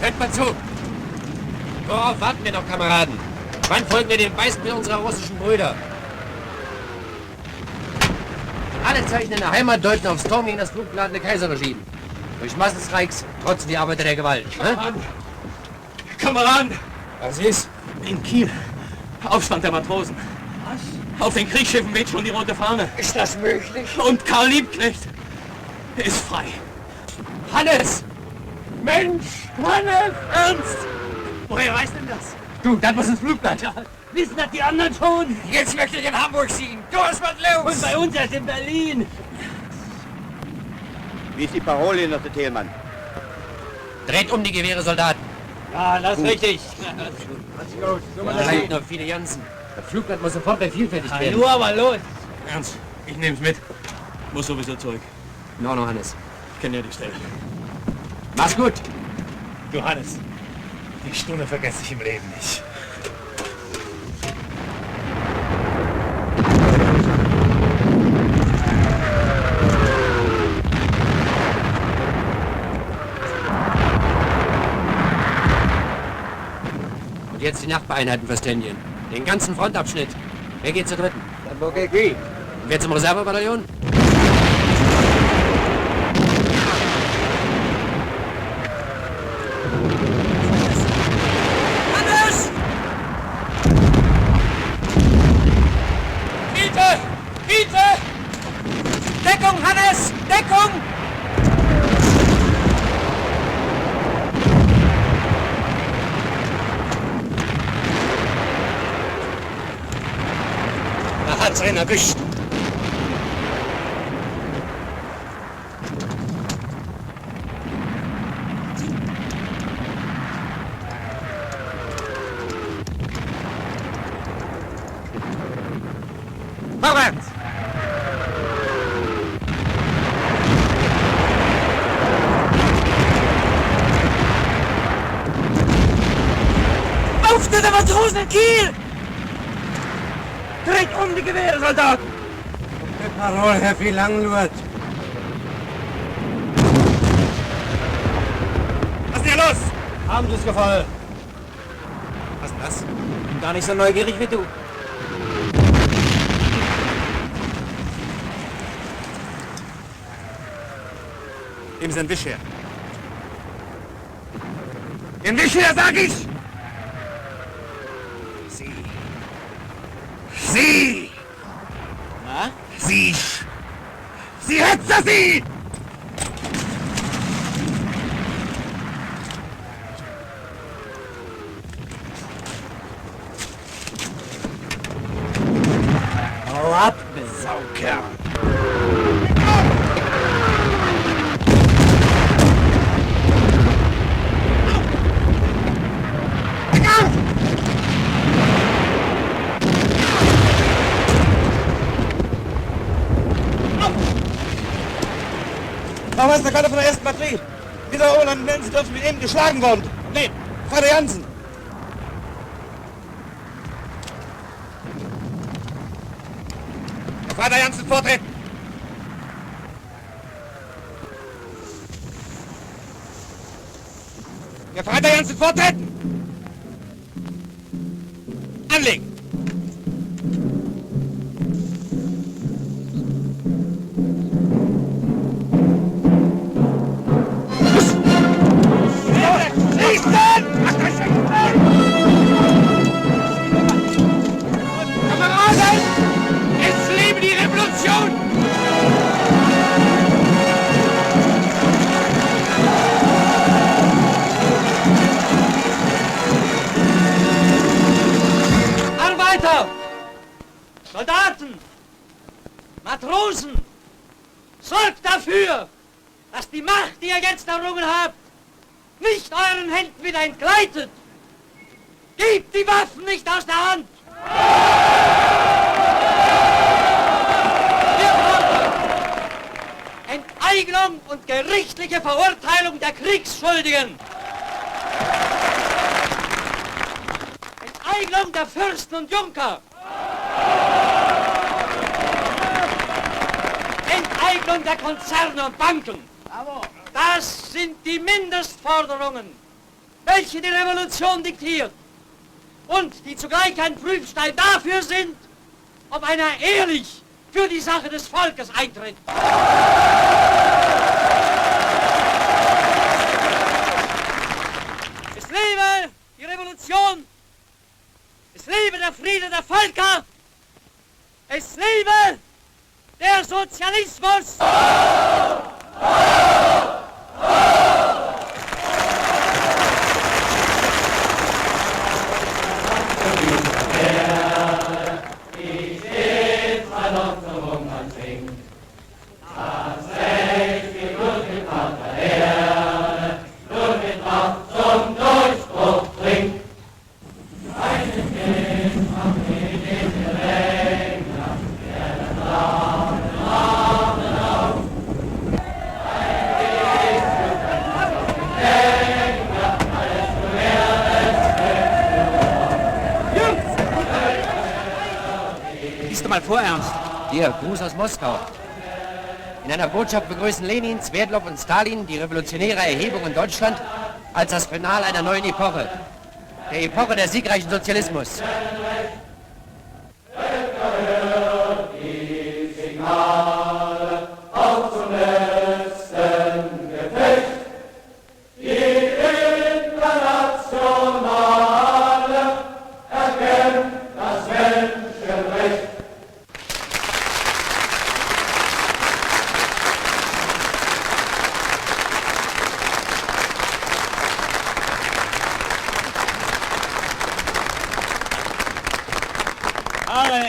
Hört mal zu! Worauf warten wir noch, Kameraden? Wann folgen wir dem Weißbild unserer russischen Brüder? Alle Zeichen in der Heimat deuten auf Sturm gegen das fluggeladene Kaiserregime. Durch Massenstreiks trotzen die Arbeiter der Gewalt. Kameraden! Was ist? In Kiel. Aufstand der Matrosen. Was? Auf den Kriegsschiffen weht schon die rote Fahne. Ist das möglich? Und Karl Liebknecht ist frei. Hannes! Mensch! Hannes! Ernst? Woher weiß denn das? Du, das muss ins Flugblatt. Ja, wissen das die anderen schon? Jetzt möchte ich in Hamburg ziehen. Los, was los! Und bei uns erst in Berlin. Wie ist die Parole, Notte Thielmann? Dreht um die Gewehre, Soldaten. Ja, das ist richtig. Da liegen noch viele Jansen. Das Flugblatt muss sofort vervielfältigt werden. Nur aber los. Ernst, ich nehm's mit. Muss sowieso zurück. In Ordnung, Hannes. Ich kenne ja die Stelle. Mach's gut. Johannes, die Stunde vergesse ich im Leben nicht. Und jetzt die Nachbareinheiten für Stenien. Den ganzen Frontabschnitt. Wer geht zur dritten? Und wer zum Reservebataillon? Hannes! Bitte! Bitte! Deckung, Hannes! Deckung! Da hat's einen erwischt. Vorwärts! Auftritt der Matrosen in Kiel! Dreht um die Gewehre, Soldaten! Parole, Herr Langluert. Was ist denn hier los? Haben Sie es gefallen? Was ist denn das? Bin gar nicht so neugierig wie du. Nehmen Sie einen Wisch her. Den Wisch her, sag ich! Sie! Na? Sie! Sie Hetzer, Sie! Hau ab, Besaukerl! Warum ist der Kader von der ersten Batterie? Dieser Oberland melden Sie dürfen mit eben geschlagen worden. Nee, Vater Jansen. Vater Jansen, vortreten! Ja, Vater Jansen, vortreten! Anlegen! Kameraden! Es lebe die Revolution! Arbeiter! Soldaten! Matrosen! Sorgt dafür, dass die Macht, die ihr jetzt errungen habt, nicht euren Händen wieder entgleitet! Gebt die Waffen nicht aus der Hand! Wir fordern Enteignung und gerichtliche Verurteilung der Kriegsschuldigen! Enteignung der Fürsten und Junker! Enteignung der Konzerne und Banken! Das sind die Mindestforderungen, welche die Revolution diktiert und die zugleich ein Prüfstein dafür sind, ob einer ehrlich für die Sache des Volkes eintritt. Es lebe die Revolution, es lebe der Friede der Völker, es lebe der Sozialismus! Mal vor, Ernst. Hier, Gruß aus Moskau. In einer Botschaft begrüßen Lenin, Sverdlov und Stalin die revolutionäre Erhebung in Deutschland als das Finale einer neuen Epoche. Der Epoche der siegreichen Sozialismus.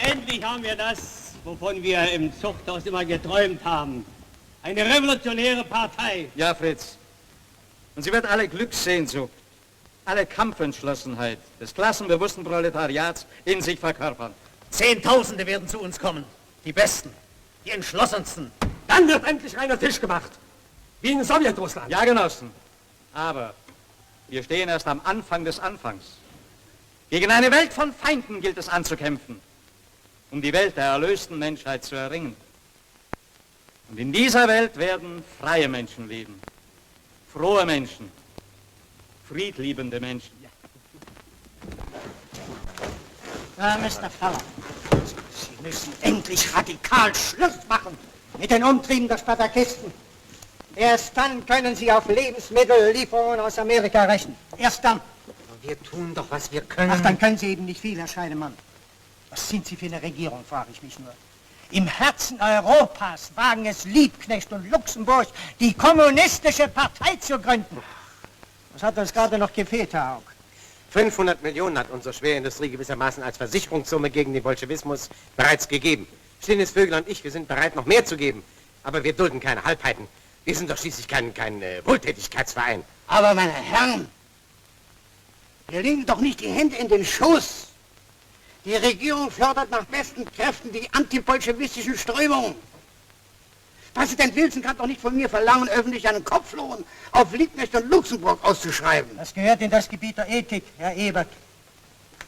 Endlich haben wir das, wovon wir im Zuchthaus immer geträumt haben. Eine revolutionäre Partei. Ja, Fritz. Und sie wird alle Glückssehnsucht, alle Kampfentschlossenheit des klassenbewussten Proletariats in sich verkörpern. Zehntausende werden zu uns kommen. Die Besten, die Entschlossensten. Dann wird endlich reiner Tisch gemacht. Wie in Sowjetrussland. Ja, Genossen. Aber wir stehen erst am Anfang des Anfangs. Gegen eine Welt von Feinden gilt es anzukämpfen, um die Welt der erlösten Menschheit zu erringen. Und in dieser Welt werden freie Menschen leben, frohe Menschen, friedliebende Menschen. Mr. Feller, Sie müssen endlich radikal Schluss machen mit den Umtrieben der Spartakisten. Erst dann können Sie auf Lebensmittellieferungen aus Amerika rechnen. Erst dann. Wir tun doch, was wir können. Ach, dann können Sie eben nicht viel, Herr Scheidemann. Was sind Sie für eine Regierung, frage ich mich nur. Im Herzen Europas wagen es Liebknecht und Luxemburg, die kommunistische Partei zu gründen. Was hat uns gerade noch gefehlt, Herr Haug? 500 Millionen hat unsere Schwerindustrie gewissermaßen als Versicherungssumme gegen den Bolschewismus bereits gegeben. Stinnes Vögel und ich, wir sind bereit, noch mehr zu geben. Aber wir dulden keine Halbheiten. Wir sind doch schließlich kein Wohltätigkeitsverein. Aber, meine Herren, wir legen doch nicht die Hände in den Schoß. Die Regierung fördert nach besten Kräften die antibolschewistischen Strömungen. Präsident Wilson kann doch nicht von mir verlangen, öffentlich einen Kopflohn auf Liebknecht und Luxemburg auszuschreiben. Das gehört in das Gebiet der Ethik, Herr Ebert.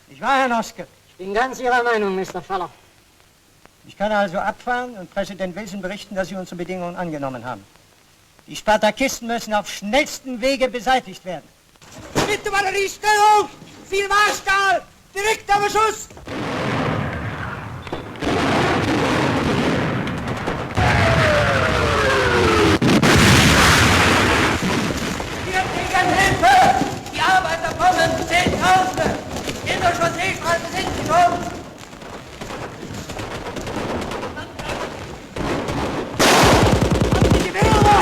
Ich war, Herr Noske. Ich bin ganz Ihrer Meinung, Mr. Feller. Ich kann also abfahren und Präsident Wilson berichten, dass Sie unsere Bedingungen angenommen haben. Die Spartakisten müssen auf schnellstem Wege beseitigt werden. Bitte Batteriestellung! Viel Marschstahl! Direkter Beschuss! Wir kriegen Hilfe! Die Arbeiter kommen! Zehntausende! In der Chausseestraße sind sie schon! Die Gewehre!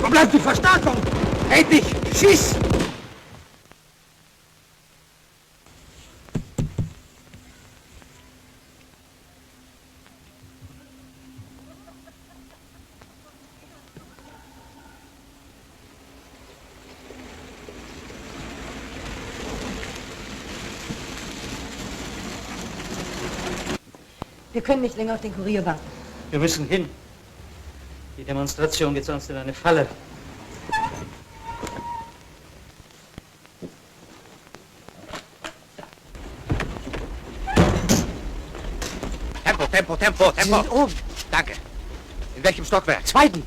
Wo bleibt die Verstärkung? Red nicht! Schieß! Wir können nicht länger auf den Kurier warten. Wir müssen hin. Die Demonstration geht sonst in eine Falle. Tempo, Tempo, Tempo, Tempo. Sie sind oben. Danke. In welchem Stockwerk? Zweiten.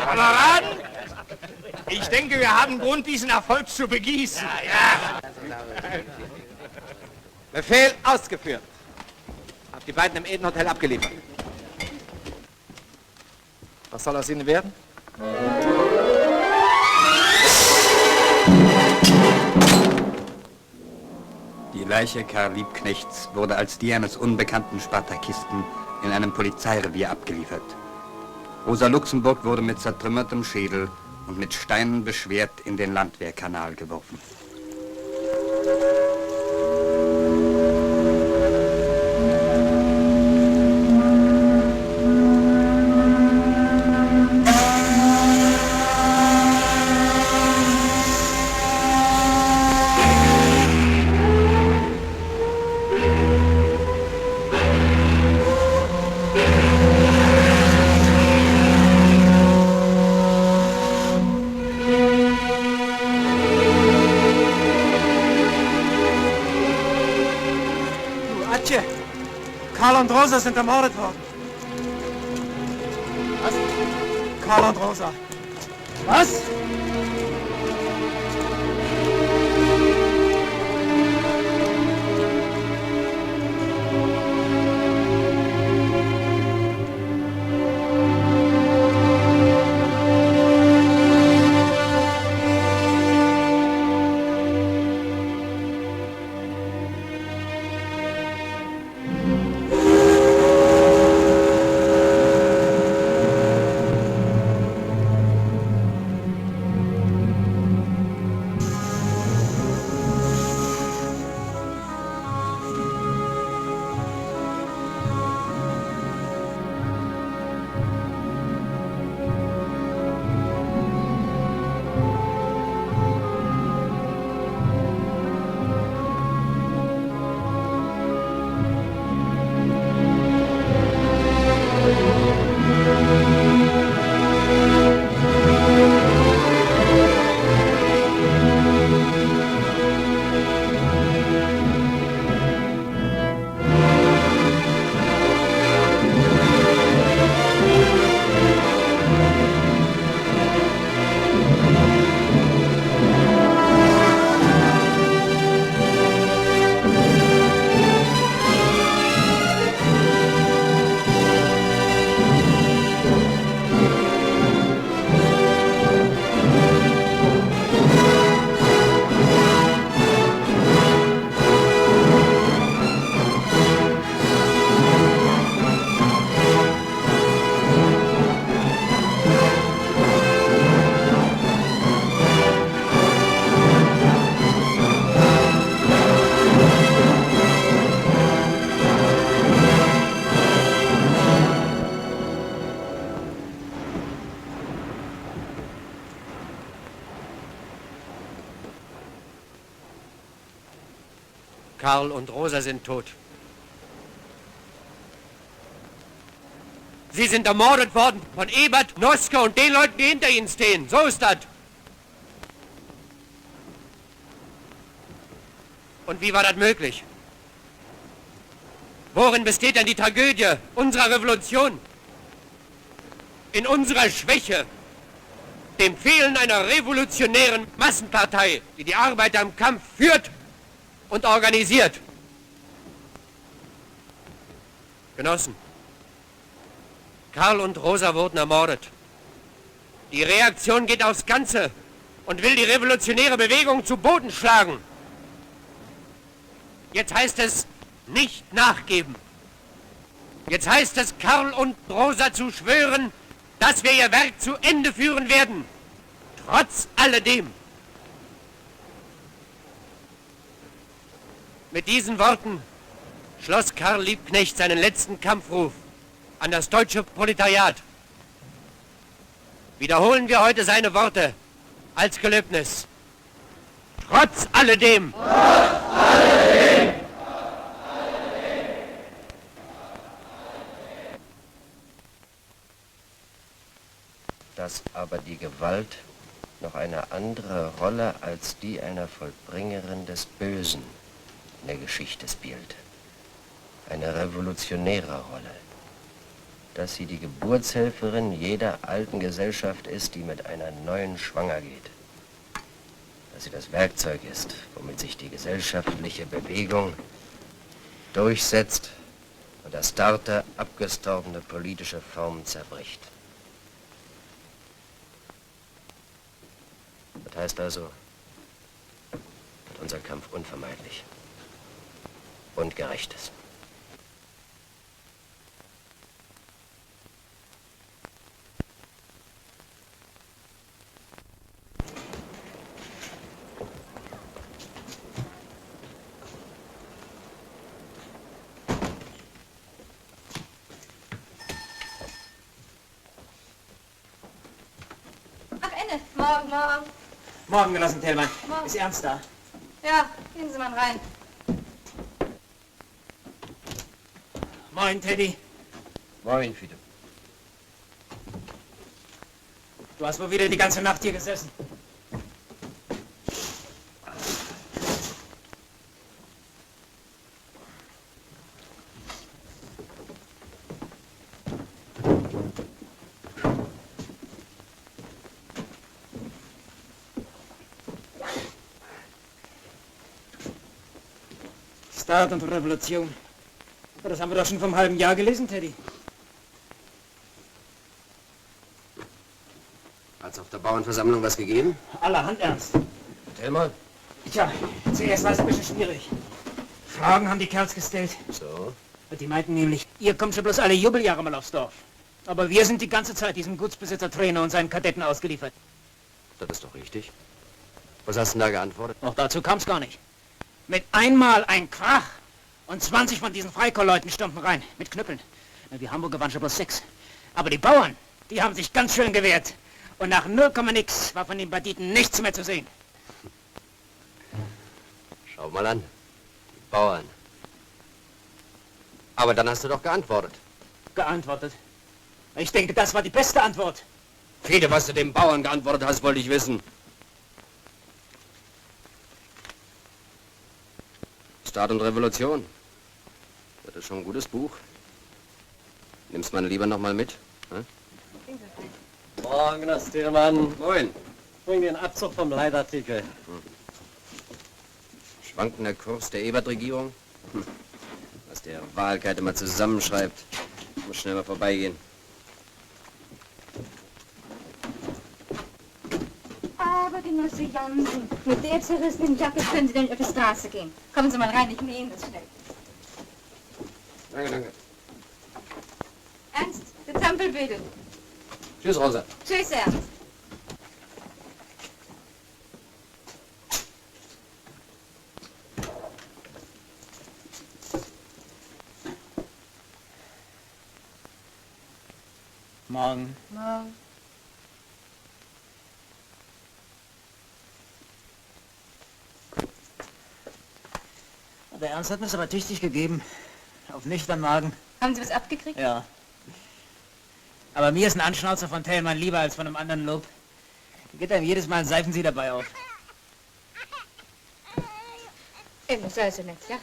Kameraden, ich denke, wir haben Grund, diesen Erfolg zu begießen. Befehl ausgeführt. Hab die beiden im Eden-Hotel abgeliefert. Was soll aus ihnen werden? Die Leiche Karl Liebknechts wurde als die eines unbekannten Spartakisten in einem Polizeirevier abgeliefert. Rosa Luxemburg wurde mit zertrümmertem Schädel und mit Steinen beschwert in den Landwehrkanal geworfen. Karl und Rosa sind ermordet worden. Was? Karl und Rosa. Was? Karl und Rosa sind tot. Sie sind ermordet worden von Ebert, Noske und den Leuten, die hinter ihnen stehen. So ist das. Und wie war das möglich? Worin besteht denn die Tragödie unserer Revolution? in unserer Schwäche, dem Fehlen einer revolutionären Massenpartei, die die Arbeiter im Kampf führt und organisiert. Genossen, Karl und Rosa wurden ermordet. Die Reaktion geht aufs Ganze und will die revolutionäre Bewegung zu Boden schlagen. Jetzt heißt es, nicht nachgeben. Jetzt heißt es, Karl und Rosa zu schwören, dass wir ihr Werk zu Ende führen werden. Trotz alledem. Mit diesen Worten schloss Karl Liebknecht seinen letzten Kampfruf an das deutsche Proletariat. Wiederholen wir heute seine Worte als Gelöbnis. Trotz alledem. Trotz alledem. Dass aber die Gewalt noch eine andere Rolle als die einer Vollbringerin des Bösen in der Geschichte spielt. Eine revolutionäre Rolle. Dass sie die Geburtshelferin jeder alten Gesellschaft ist, die mit einer neuen schwanger geht. Dass sie das Werkzeug ist, womit sich die gesellschaftliche Bewegung durchsetzt und erstarrte, abgestorbene politische Formen zerbricht. Das heißt also, wird unser Kampf unvermeidlich und gerecht ist. Morgen, morgen. Morgen, Genossen Thälmann. Morgen. Ist Ernst da? Ja, gehen Sie mal rein. Moin, Teddy. Moin, Fiete. Du hast wohl wieder die ganze Nacht hier gesessen. Staat und Revolution. Aber das haben wir doch schon vor einem halben Jahr gelesen, Teddy. Hat's auf der Bauernversammlung was gegeben? Allerhand Ernst. Erzähl mal. Tja, zuerst war es ein bisschen schwierig. Fragen haben die Kerls gestellt. So? Die meinten nämlich, ihr kommt schon bloß alle Jubeljahre mal aufs Dorf. Aber wir sind die ganze Zeit diesem Gutsbesitzer Trainer und seinen Kadetten ausgeliefert. Das ist doch richtig. Was hast du denn da geantwortet? Auch dazu kam es gar nicht. Mit einmal ein Krach und 20 von diesen Freikorpsleuten stürmten rein, mit Knüppeln. Die Hamburger waren schon bloß 6. Aber die Bauern, die haben sich ganz schön gewehrt. Und nach 0, nix war von den Banditen nichts mehr zu sehen. Schau mal an. Die Bauern. Aber dann hast du doch geantwortet. Geantwortet? Ich denke, das war die beste Antwort. Friede, was du dem Bauern geantwortet hast, wollte ich wissen. Staat und Revolution. Das ist schon ein gutes Buch. Nimmst man lieber noch mal mit? Hm? Morgen, Herr Thälmann. Moin. Bring den Abzug vom Leitartikel. Schwankender Kurs der Ebert-Regierung. Was der Wahlkeit immer zusammenschreibt. Muss schnell mal vorbeigehen. Aber Genosse Jansen, mit der zerrissenen Jacke können Sie denn nicht auf die Straße gehen. Kommen Sie mal rein, ich nähe Ihnen das schnell. Danke, danke. Ernst, der Zampelbüdel. Tschüss, Rosa. Tschüss, Ernst. Morgen. Morgen. Der Ernst hat mir's aber tüchtig gegeben. Auf nüchtern Magen. Haben Sie was abgekriegt? Ja. Aber mir ist ein Anschnauzer von Thälmann lieber als von einem anderen Lob. Da geht einem jedes Mal ein Seifensieh dabei auf. Eben, sei so nett, ja?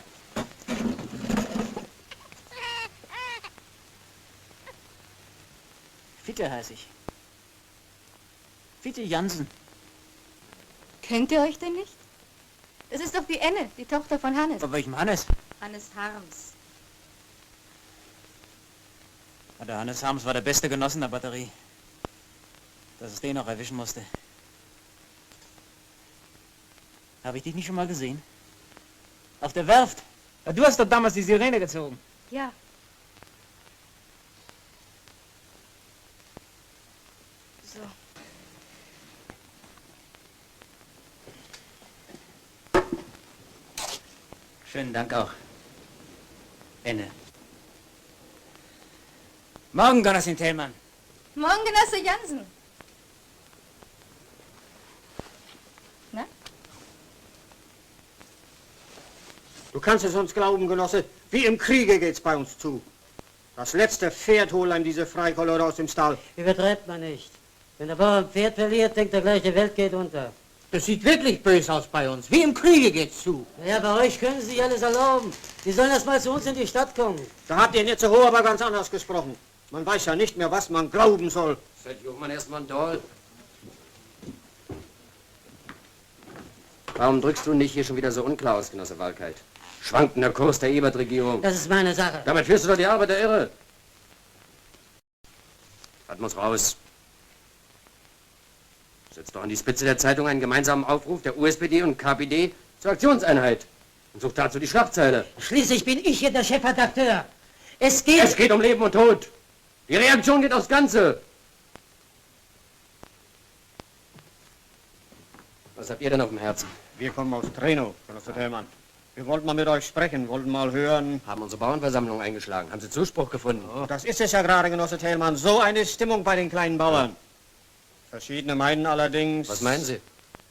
Fiete heiße ich. Fiete Jansen. Kennt ihr euch denn nicht? Das ist doch die Enne, die Tochter von Hannes. Von welchem Hannes? Hannes Harms. Der Hannes Harms war der beste Genosse in der Batterie. Dass es den noch erwischen musste. Habe ich dich nicht schon mal gesehen? Auf der Werft. Ja, du hast doch damals die Sirene gezogen. Ja. So. Schönen Dank auch. Enne. Morgen, Genossin Thälmann. Morgen, Genosse Jansen. Na? Du kannst es uns glauben, Genosse, wie im Kriege geht's bei uns zu. Das letzte Pferd holt einem diese Freikolore aus dem Stall. Übertreibt man nicht. Wenn der Bauer ein Pferd verliert, denkt er gleich, die Welt geht unter. Das sieht wirklich böse aus bei uns. Wie im Kriege geht's zu. Ja, bei euch können Sie sich alles erlauben. Die sollen erst mal zu uns in die Stadt kommen. Da habt ihr nicht so hoch, aber ganz anders gesprochen. Man weiß ja nicht mehr, was man glauben soll. Fällt Jochmann erstmal ein Doll. Warum drückst du nicht hier schon wieder so unklar aus, Genosse Walkeit? Schwankender Kurs der Ebert-Regierung. Das ist meine Sache. Damit führst du doch die Arbeiter irre. Das muss raus. Setz doch an die Spitze der Zeitung einen gemeinsamen Aufruf der USPD und KPD zur Aktionseinheit. Und such dazu die Schlagzeile. Schließlich bin ich hier der Chefredakteur. Es geht um Leben und Tod. Die Reaktion geht aufs Ganze. Was habt ihr denn auf dem Herzen? Wir kommen aus Treno, Genosse Thälmann. Wir wollten mal mit euch sprechen, wollten mal hören. Haben unsere Bauernversammlung eingeschlagen. Haben Sie Zuspruch gefunden? Oh, das ist es ja gerade, Genosse Thälmann. So eine Stimmung bei den kleinen Bauern. Verschiedene meinen allerdings... Was meinen Sie?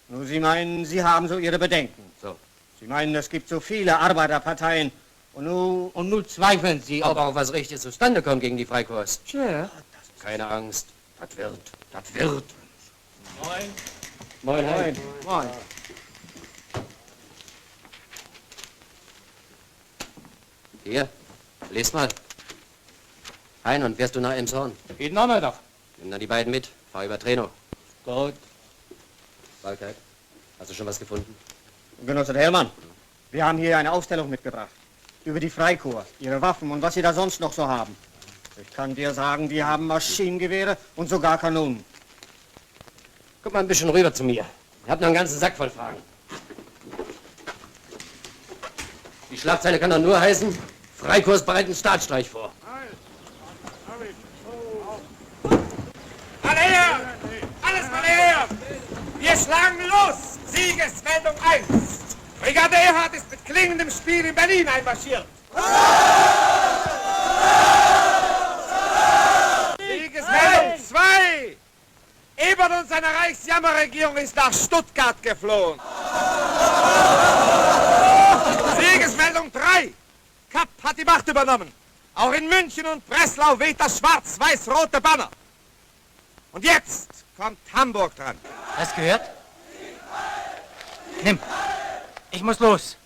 Nur Sie meinen, Sie haben so Ihre Bedenken. So. Sie meinen, es gibt so viele Arbeiterparteien. Und nun zweifeln Sie, ob auch was Richtiges zustande kommt gegen die Freikorps. Tja. Keine Angst. Das wird. Das wird. Moin. Moin. Moin. Moin. Hier, les mal. Hein, und fährst du nach Elmshorn? Jeden Nachmittag. Nimm dann die beiden mit. Fahr über Treno. Gut. Walkeit, hast du schon was gefunden? Genosse Thälmann, wir haben hier eine Ausstellung mitgebracht. Über die Freikorps, ihre Waffen und was sie da sonst noch so haben. Ich kann dir sagen, die haben Maschinengewehre und sogar Kanonen. Guck mal ein bisschen rüber zu mir. Ich hab noch einen ganzen Sack voll Fragen. Die Schlagzeile kann doch nur heißen, Freikorps bereiten Staatsstreich vor. Alle her! Alles mal her! Wir schlagen los! Siegesmeldung 1! Brigade Erhard ist mit klingendem Spiel in Berlin einmarschiert. Siegesmeldung 2! Ebert und seine Reichsjammerregierung ist nach Stuttgart geflohen. Siegesmeldung 3! Kapp hat die Macht übernommen. Auch in München und Breslau weht das schwarz-weiß-rote Banner. Und jetzt kommt Hamburg dran. Hast gehört? Nimm. Ich muss los.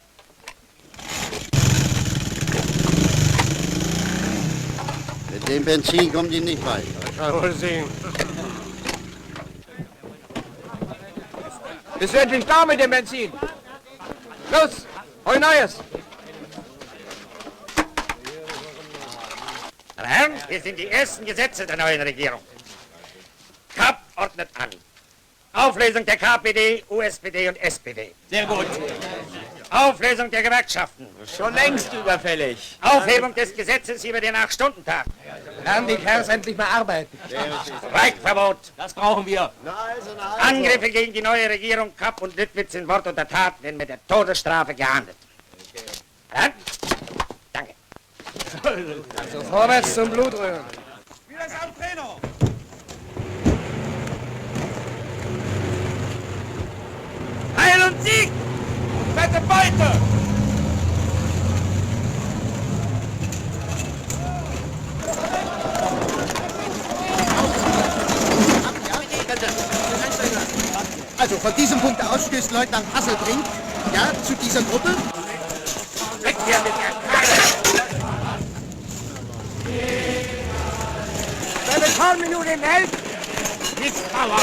Mit dem Benzin kommt die nicht weit. Kann wohl sehen. Bist du endlich da mit dem Benzin? Los, hol Neues. Meine Herren, hier sind die ersten Gesetze der neuen Regierung. Kapp ordnet an. Auflösung der KPD, USPD und SPD. Sehr gut. Auflösung der Gewerkschaften. Schon längst überfällig. Aufhebung des Gesetzes über den 8-Stunden-Tag. Lernen die Kerls endlich mal arbeiten. Streikverbot. Das brauchen wir. Angriffe gegen die neue Regierung Kapp und Lüttwitz in Wort und der Tat werden mit der Todesstrafe geahndet. Ja? Danke. Also vorwärts zum Blutrühren. Wieder San Treno. Heil und Sieg! Fette Beute! Also von diesem Punkt aus stößt Leutnant Hasselbrink, ja, zu dieser Gruppe. Weg hier mit der Karte! Fette Reformminute in Welt. Missbrauer.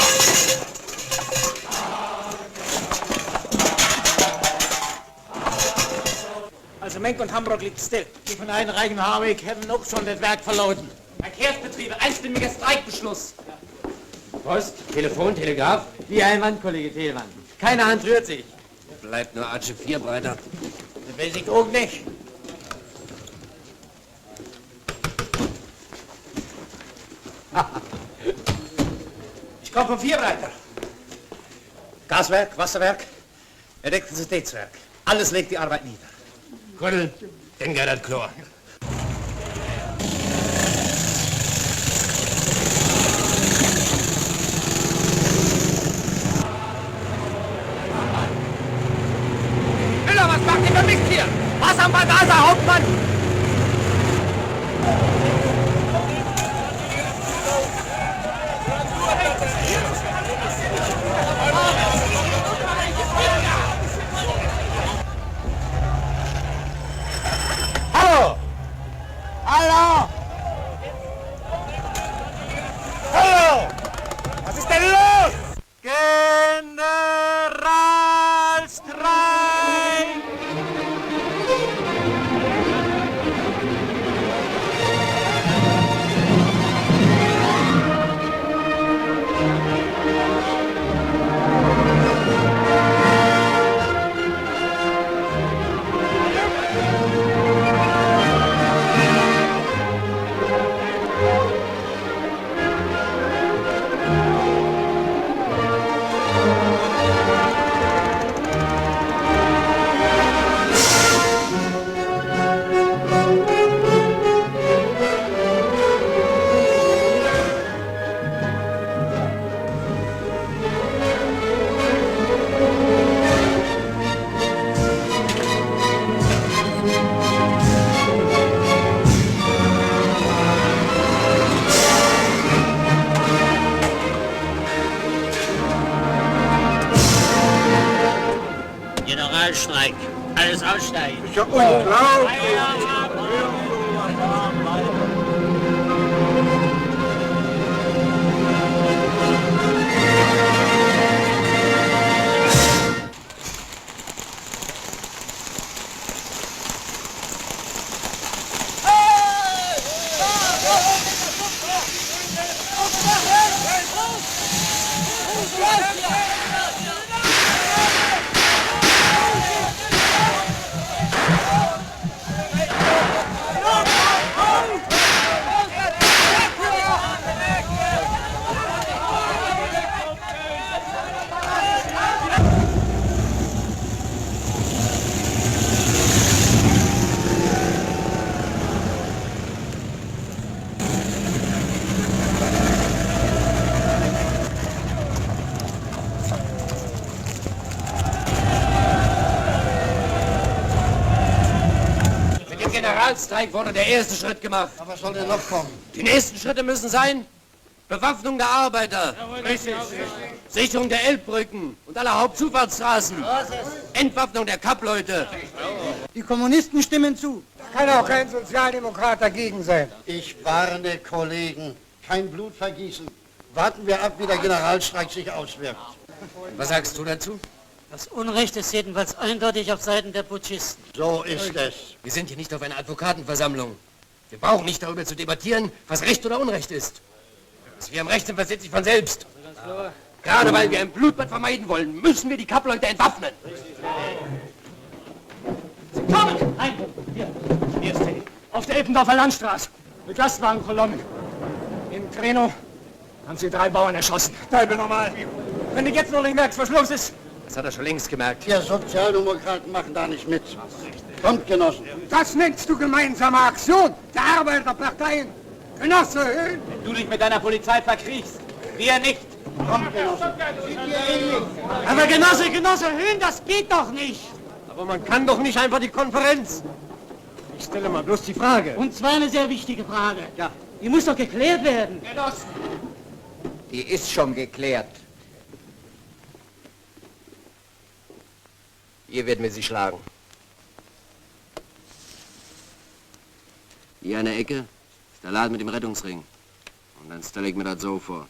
Also Menk und Hamburg liegt still. Die von Einreichen Harwig haben auch schon das Werk verloren. Verkehrsbetriebe, einstimmiger Streikbeschluss. Post, Telefon, Telegraph. Wie ein Mann, Kollege Thielmann. Keine Hand rührt sich. Bleibt nur Arche 4 breiter. Das weiß ich auch nicht. Ich komme vom Vierbreiter. Gaswerk, Wasserwerk, Elektrizitätswerk. Alles legt die Arbeit nieder. Kuddel, denk an das Chlor. Müller, was macht ihr für Mist hier? Was am Bagaser, Hauptmann? Hallo! Hallo! Hallo! Was ist denn los? Generalstreik! Generalstreik. Alles aussteigen. Ist ja unglaublich. Generalstreik wurde der erste Schritt gemacht. Aber was soll denn noch kommen? Die nächsten Schritte müssen sein: Bewaffnung der Arbeiter, Sicherung der Elbbrücken und aller Hauptzufahrtsstraßen, Entwaffnung der Kappleute. Die Kommunisten stimmen zu. Da kann auch kein Sozialdemokrat dagegen sein. Ich warne, Kollegen, kein Blutvergießen. Warten wir ab, wie der Generalstreik sich auswirkt. Was sagst du dazu? Das Unrecht ist jedenfalls eindeutig auf Seiten der Putschisten. So ist es. Wir sind hier nicht auf einer Advokatenversammlung. Wir brauchen nicht darüber zu debattieren, was Recht oder Unrecht ist. Dass wir am Recht sind, versteht sich von selbst. Gerade weil wir ein Blutbad vermeiden wollen, müssen wir die Kappleute entwaffnen. Sie kommen! Nein, hier ist er. Auf der Eppendorfer Landstraße. Mit Lastwagenkolonne. In Treno haben sie 3 Bauern erschossen. Teilbe normal. Wenn du jetzt noch nicht merkst, was los ist. Das hat er schon längst gemerkt. Wir Sozialdemokraten machen da nicht mit. Kommt, Genossen. Das nennst du gemeinsame Aktion der Arbeiterparteien. Genosse Höhn. Wenn du dich mit deiner Polizei verkriechst, wir nicht. Kommt, Genossen. Aber Genosse Höhn, das geht doch nicht. Aber man kann doch nicht einfach die Konferenz. Ich stelle mal bloß die Frage. Und zwar eine sehr wichtige Frage. Ja. Die muss doch geklärt werden. Genossen. Die ist schon geklärt. Hier werden wir sie schlagen. Hier an der Ecke ist der Laden mit dem Rettungsring. Und dann stelle ich mir das so vor.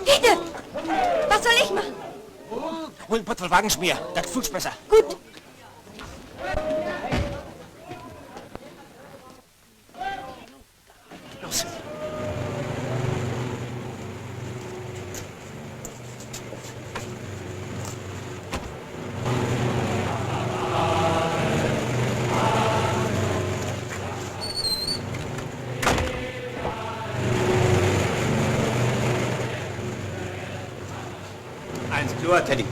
Peter! Was soll ich machen? Hol einen Pott Wagenschmier, das fühlst besser. Gut. Los. Eins klar, Teddy.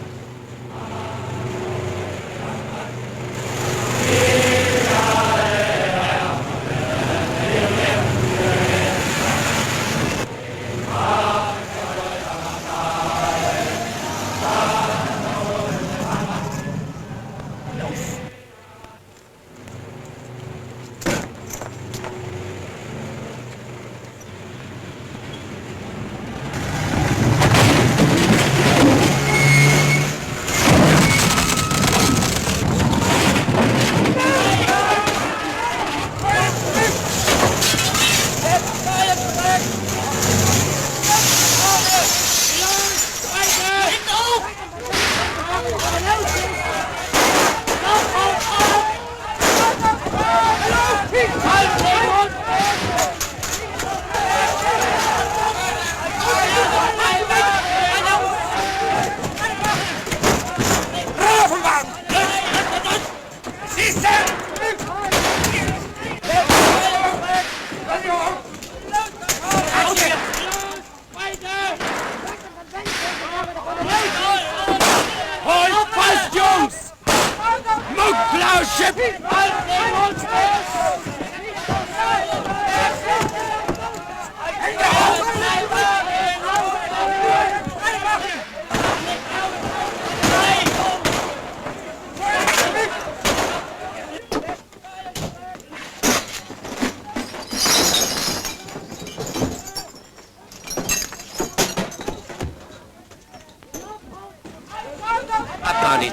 Abmartin.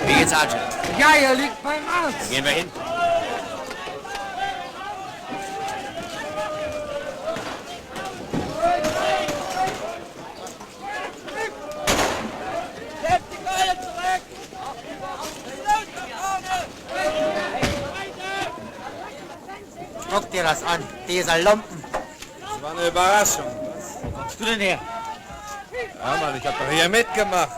Wie geht's, Archer? Ja, er liegt beim Arzt. Gehen wir hin. Guck dir das an, dieser Lumpen. Das war eine Überraschung. Wo kommst du denn her? Ja, Mann, ich hab doch hier mitgemacht.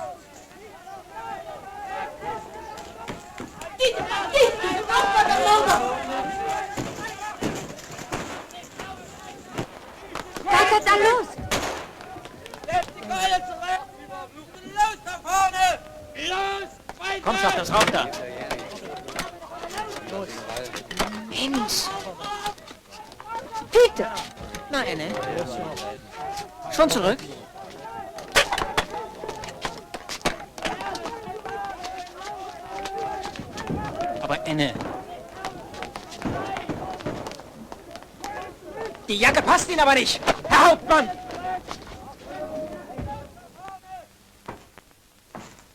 Was ist da los? Komm, schaff das rauf da. Mensch. Peter! Na, Enne. Schon zurück? Aber Enne. Die Jacke passt Ihnen aber nicht, Herr Hauptmann!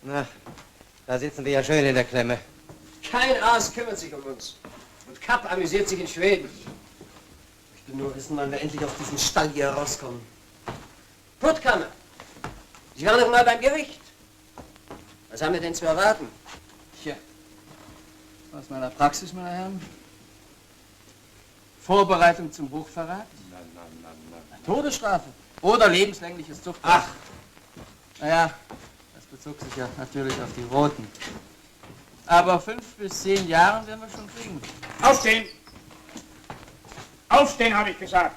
Na, da sitzen wir ja schön in der Klemme. Kein Aas kümmert sich um uns. Und Kapp amüsiert sich in Schweden. Ich will nur wissen, wann wir endlich aus diesem Stall hier rauskommen. Puttkammer. Sie waren doch mal beim Gericht. Was haben wir denn zu erwarten? Tja, aus meiner Praxis, meine Herren. Vorbereitung zum Hochverrat. Todesstrafe oder lebenslängliches Zuchtrecht. Ach. Naja, das bezog sich ja natürlich auf die Roten. Aber 5 bis 10 Jahre werden wir schon kriegen. Aufstehen! Aufstehen, habe ich gesagt.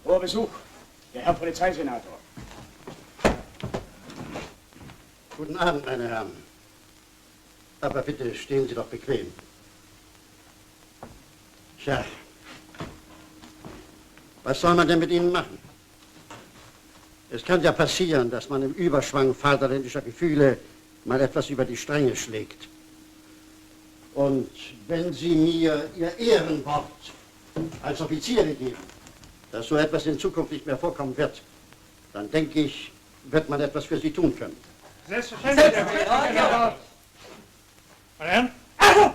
Hoher Besuch, der Herr Polizeisenator. Guten Abend, meine Herren. Aber bitte stehen Sie doch bequem. Tja, was soll man denn mit Ihnen machen? Es kann ja passieren, dass man im Überschwang vaterländischer Gefühle mal etwas über die Stränge schlägt. Und wenn Sie mir Ihr Ehrenwort als Offiziere geben, dass so etwas in Zukunft nicht mehr vorkommen wird, dann denke ich, wird man etwas für Sie tun können. Selbstverständlich. Meine Herren, Achtung!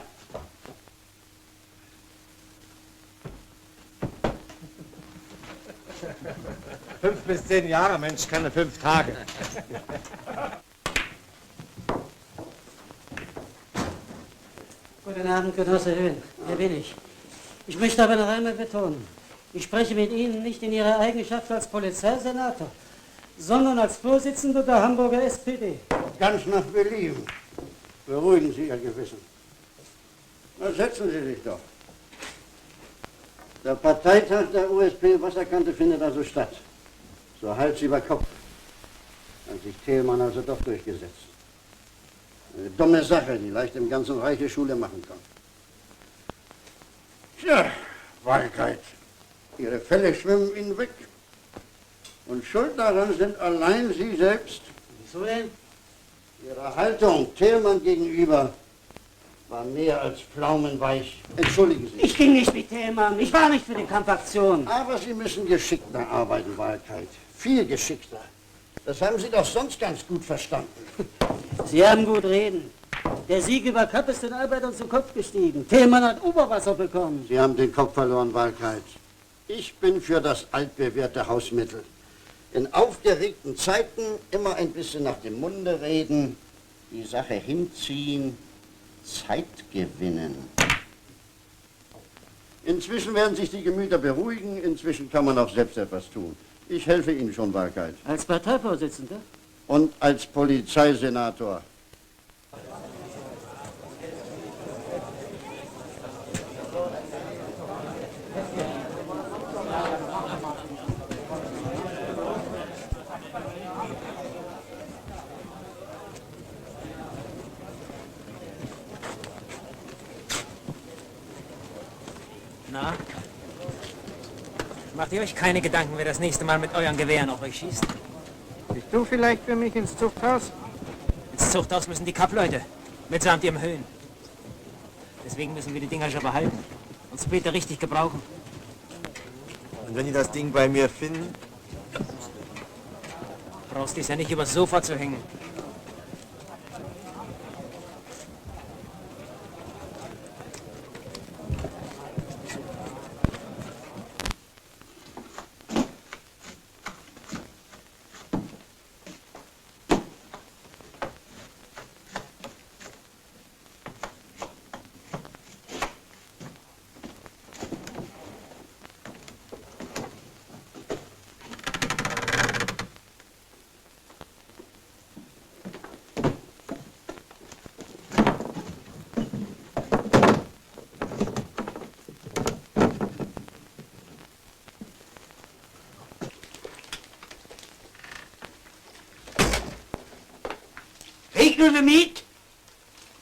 Fünf bis 10 Jahre, Mensch, keine 5 Tage. Guten Abend, Genosse Höhn. Hier bin ich. Ich möchte aber noch einmal betonen, ich spreche mit Ihnen nicht in Ihrer Eigenschaft als Polizeisenator, sondern als Vorsitzender der Hamburger SPD. Ganz nach Belieben. Beruhigen Sie Ihr Gewissen. Na, setzen Sie sich doch. Der Parteitag der USP Wasserkante findet also statt. So Hals über Kopf. Hat sich Thälmann also doch durchgesetzt. Eine dumme Sache, die leicht im ganzen Reiche Schule machen kann. Tja, Wahrheit. Ihre Fälle schwimmen Ihnen weg. Und schuld daran sind allein Sie selbst. Wieso denn? Ihre Haltung Thälmann gegenüber war mehr als pflaumenweich. Entschuldigen Sie. Ich ging nicht mit Thälmann. Ich war nicht für die Kampfaktion. Aber Sie müssen geschickter arbeiten, Wahrheit. Viel geschickter. Das haben Sie doch sonst ganz gut verstanden. Sie haben gut reden. Der Sieg über Kapp ist den Arbeitern zu Kopf gestiegen. Thälmann hat Oberwasser bekommen. Sie haben den Kopf verloren, Wahrheit. Ich bin für das altbewährte Hausmittel. In aufgeregten Zeiten immer ein bisschen nach dem Munde reden, die Sache hinziehen, Zeit gewinnen. Inzwischen werden sich die Gemüter beruhigen, inzwischen kann man auch selbst etwas tun. Ich helfe Ihnen schon, Wahrheit. Als Parteivorsitzender? Und als Polizeisenator. Na? Macht ihr euch keine Gedanken, wer das nächste Mal mit euren Gewehren auf euch schießt? Bist du vielleicht für mich ins Zuchthaus? Ins Zuchthaus müssen die Kappleute, mitsamt ihrem Höhen. Deswegen müssen wir die Dinger schon behalten und später richtig gebrauchen. Und wenn die das Ding bei mir finden? Brauchst dies ja nicht übers Sofa zu hängen. Regnet mit?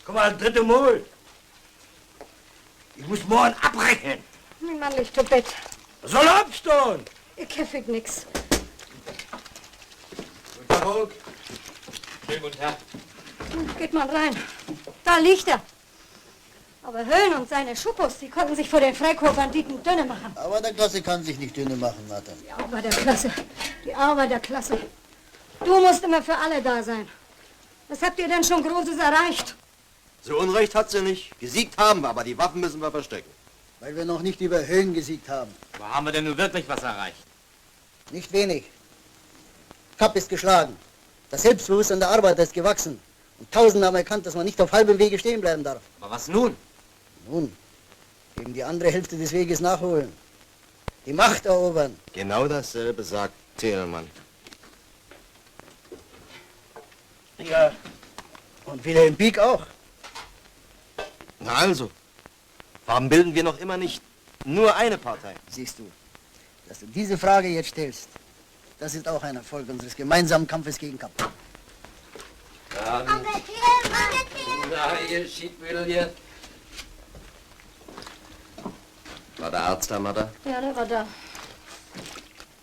Komm mal, dritte Mal. Ich muss morgen abbrechen. Mein Mann liegt zu Bett. Was soll abstehen? Ich käffig nix. Guten Tag, Hulk. Schönen guten Tag. Geht mal rein. Da liegt er. Aber Höhn und seine Schuppos, die konnten sich vor den Freikorpsbanditen dünne machen. Aber der Klasse kann sich nicht dünne machen, Martha. Die Arbeiterklasse. Die Arbeiterklasse. Du musst immer für alle da sein. Was habt ihr denn schon Großes erreicht? So Unrecht hat sie nicht. Gesiegt haben wir, aber die Waffen müssen wir verstecken. Weil wir noch nicht über Höhen gesiegt haben. Aber haben wir denn nun wirklich was erreicht? Nicht wenig. Kapp ist geschlagen. Das Selbstbewusstsein der Arbeiter ist gewachsen. Und Tausende haben erkannt, dass man nicht auf halbem Wege stehen bleiben darf. Aber was nun? Nun, eben die andere Hälfte des Weges nachholen. Die Macht erobern. Genau dasselbe sagt Thälmann. Ja, und Wilhelm Pieck auch. Na also, warum bilden wir noch immer nicht nur eine Partei? Siehst du, dass du diese Frage jetzt stellst, das ist auch ein Erfolg unseres gemeinsamen Kampfes gegen Kapp. Na, ihr Schiedmüdel hier. War der Arzt da, Mutter? Ja, der war da.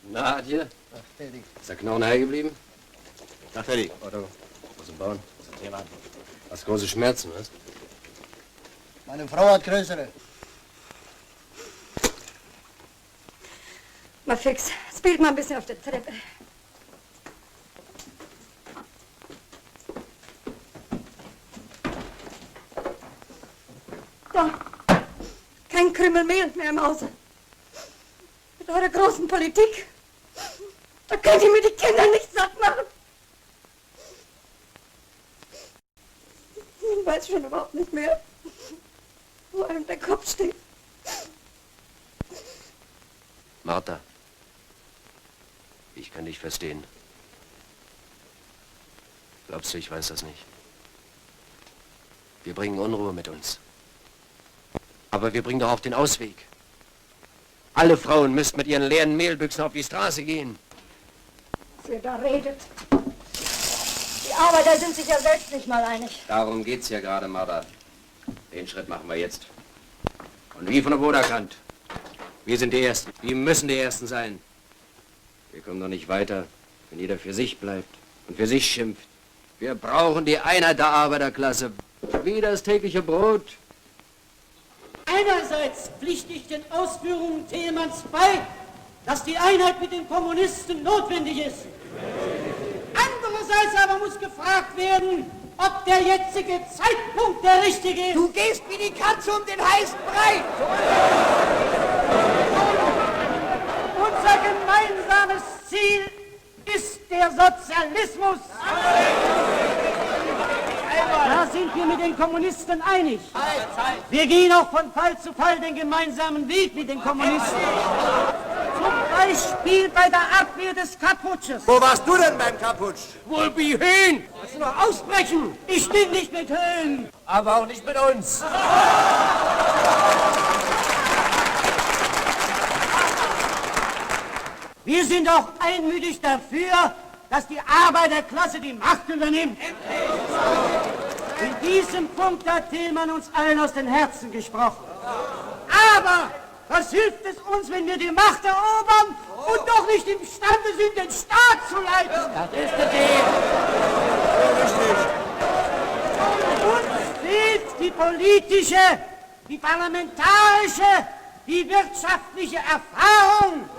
Na, dir? Ach, Teddy. Ist der Knochen hergeblieben? Ach, Teddy. Otto, was im Bauen? Was ist das Thema? Hast große Schmerzen, was? Meine Frau hat größere. Mal fix. Spielt mal ein bisschen auf der Treppe. da kein Krümel Mehl mehr im Hause. Mit eurer großen Politik, da könnt ihr mir die Kinder nicht satt machen. Ich weiß schon überhaupt nicht mehr, wo einem der Kopf steht. Martha, ich kann dich verstehen. Glaubst du, ich weiß das nicht? Wir bringen Unruhe mit uns. Aber wir bringen doch auch den Ausweg. Alle Frauen müssten mit ihren leeren Mehlbüchsen auf die Straße gehen. Was ihr da redet. Die Arbeiter sind sich ja selbst nicht mal einig. Darum geht's ja gerade, Martha. Den Schritt machen wir jetzt. Und wie von der Woderkant. Wir sind die Ersten. Wir müssen die Ersten sein. Wir kommen doch nicht weiter, wenn jeder für sich bleibt und für sich schimpft. Wir brauchen die Einheit der Arbeiterklasse. Wie das tägliche Brot. Einerseits pflichte ich den Ausführungen Thälmanns bei, dass die Einheit mit den Kommunisten notwendig ist. Andererseits aber muss gefragt werden, ob der jetzige Zeitpunkt der richtige ist. Du gehst wie die Katze um den heißen Brei. Unser gemeinsames Ziel ist der Sozialismus. Da sind wir mit den Kommunisten einig. Wir gehen auch von Fall zu Fall den gemeinsamen Weg mit den Kommunisten. Zum Beispiel bei der Abwehr des Kaputsches. Wo warst du denn beim Kaputsch? Wohl wie Höhn. Lass du noch ausbrechen. Ich bin nicht mit Höhn. Aber auch nicht mit uns. Wir sind auch einmütig dafür, dass die Arbeiterklasse die Macht übernimmt. In diesem Punkt hat Thälmann uns allen aus den Herzen gesprochen. Aber was hilft es uns, wenn wir die Macht erobern und doch nicht imstande sind, den Staat zu leiten? Das ist der Deal. Uns fehlt die politische, die parlamentarische, die wirtschaftliche Erfahrung.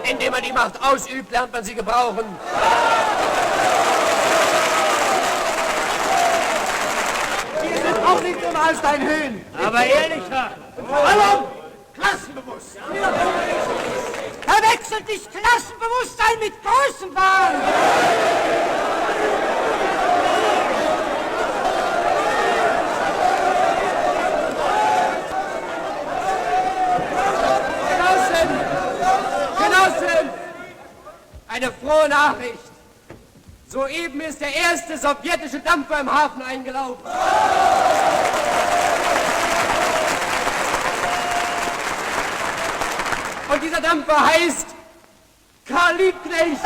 Indem man die Macht ausübt, lernt man sie gebrauchen. Wir sind auch nicht immer als dein Höhen. Aber ehrlicher. Warum? Klassenbewusst. Verwechselt nicht Klassenbewusstsein mit Größenwahn. Genossen! Eine frohe Nachricht. Soeben ist der erste sowjetische Dampfer im Hafen eingelaufen. Und dieser Dampfer heißt Karl Liebknecht.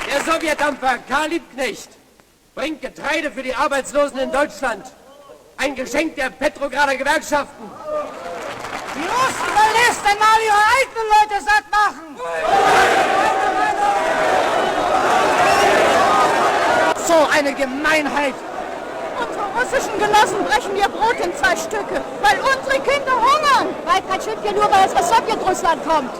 Der Sowjetdampfer Karl Liebknecht bringt Getreide für die Arbeitslosen in Deutschland. Ein Geschenk der Petrograder Gewerkschaften. Die Russen wollen erst einmal ihre eigenen Leute satt machen. So eine Gemeinheit. Unsere russischen Genossen brechen ihr Brot in 2 Stücke, weil unsere Kinder hungern. Weil kein Schiff hier nur, weil es aus Sowjetrussland kommt.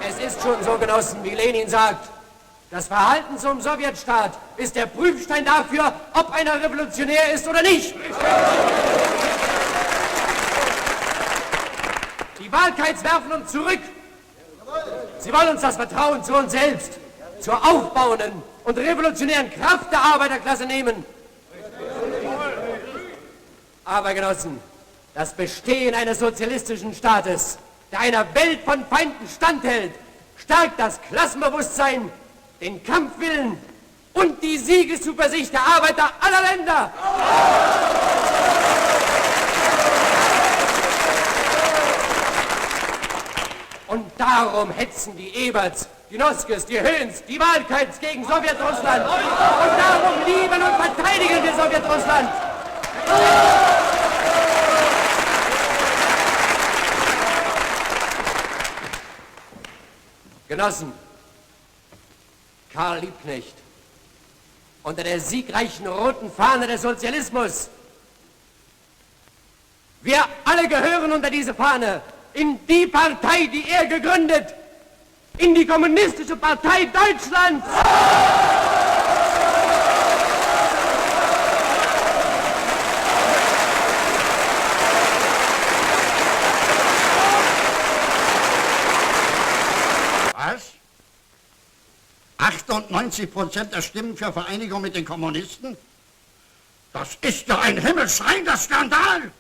Es ist schon so, Genossen, wie Lenin sagt. Das Verhalten zum Sowjetstaat ist der Prüfstein dafür, ob einer revolutionär ist oder nicht. Die Wahlkeits werfen uns zurück. Sie wollen uns das Vertrauen zu uns selbst, zur aufbauenden und revolutionären Kraft der Arbeiterklasse nehmen. Aber, Genossen, das Bestehen eines sozialistischen Staates, der einer Welt von Feinden standhält, stärkt das Klassenbewusstsein, den Kampfwillen und die Siegeszuversicht der Arbeiter aller Länder. Und darum hetzen die Eberts, die Noskes, die Höhns, die Wahlkeits gegen Sowjetrussland. Und darum lieben und verteidigen wir Sowjetrussland. Genossen, Karl Liebknecht, unter der siegreichen roten Fahne des Sozialismus Wir alle gehören unter diese Fahne, in die Partei, die er gegründet, in die Kommunistische Partei Deutschlands. Was? 98% der Stimmen für Vereinigung mit den Kommunisten? Das ist ja ein himmelschreiender Skandal!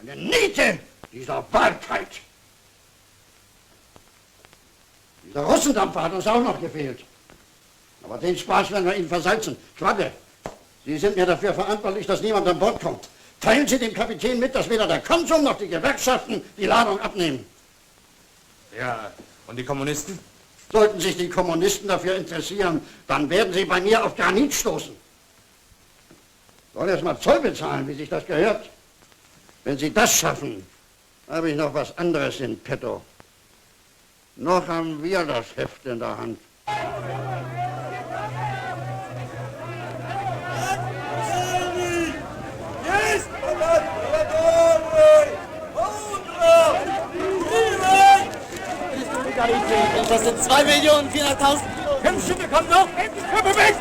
Eine Niete dieser Wahrheit! Dieser Russendampfer hat uns auch noch gefehlt. Aber den Spaß werden wir Ihnen versalzen. Schwabe, Sie sind mir dafür verantwortlich, dass niemand an Bord kommt. Teilen Sie dem Kapitän mit, dass weder der Konsum noch die Gewerkschaften die Ladung abnehmen. Ja, und die Kommunisten? Sollten sich die Kommunisten dafür interessieren, dann werden sie bei mir auf Granit stoßen. Soll erst mal Zoll bezahlen, wie sich das gehört. Wenn sie das schaffen, habe ich noch was anderes in petto. Noch haben wir das Heft in der Hand. Das sind 2.400.000. 5 Stücke kommen noch. Komm weg!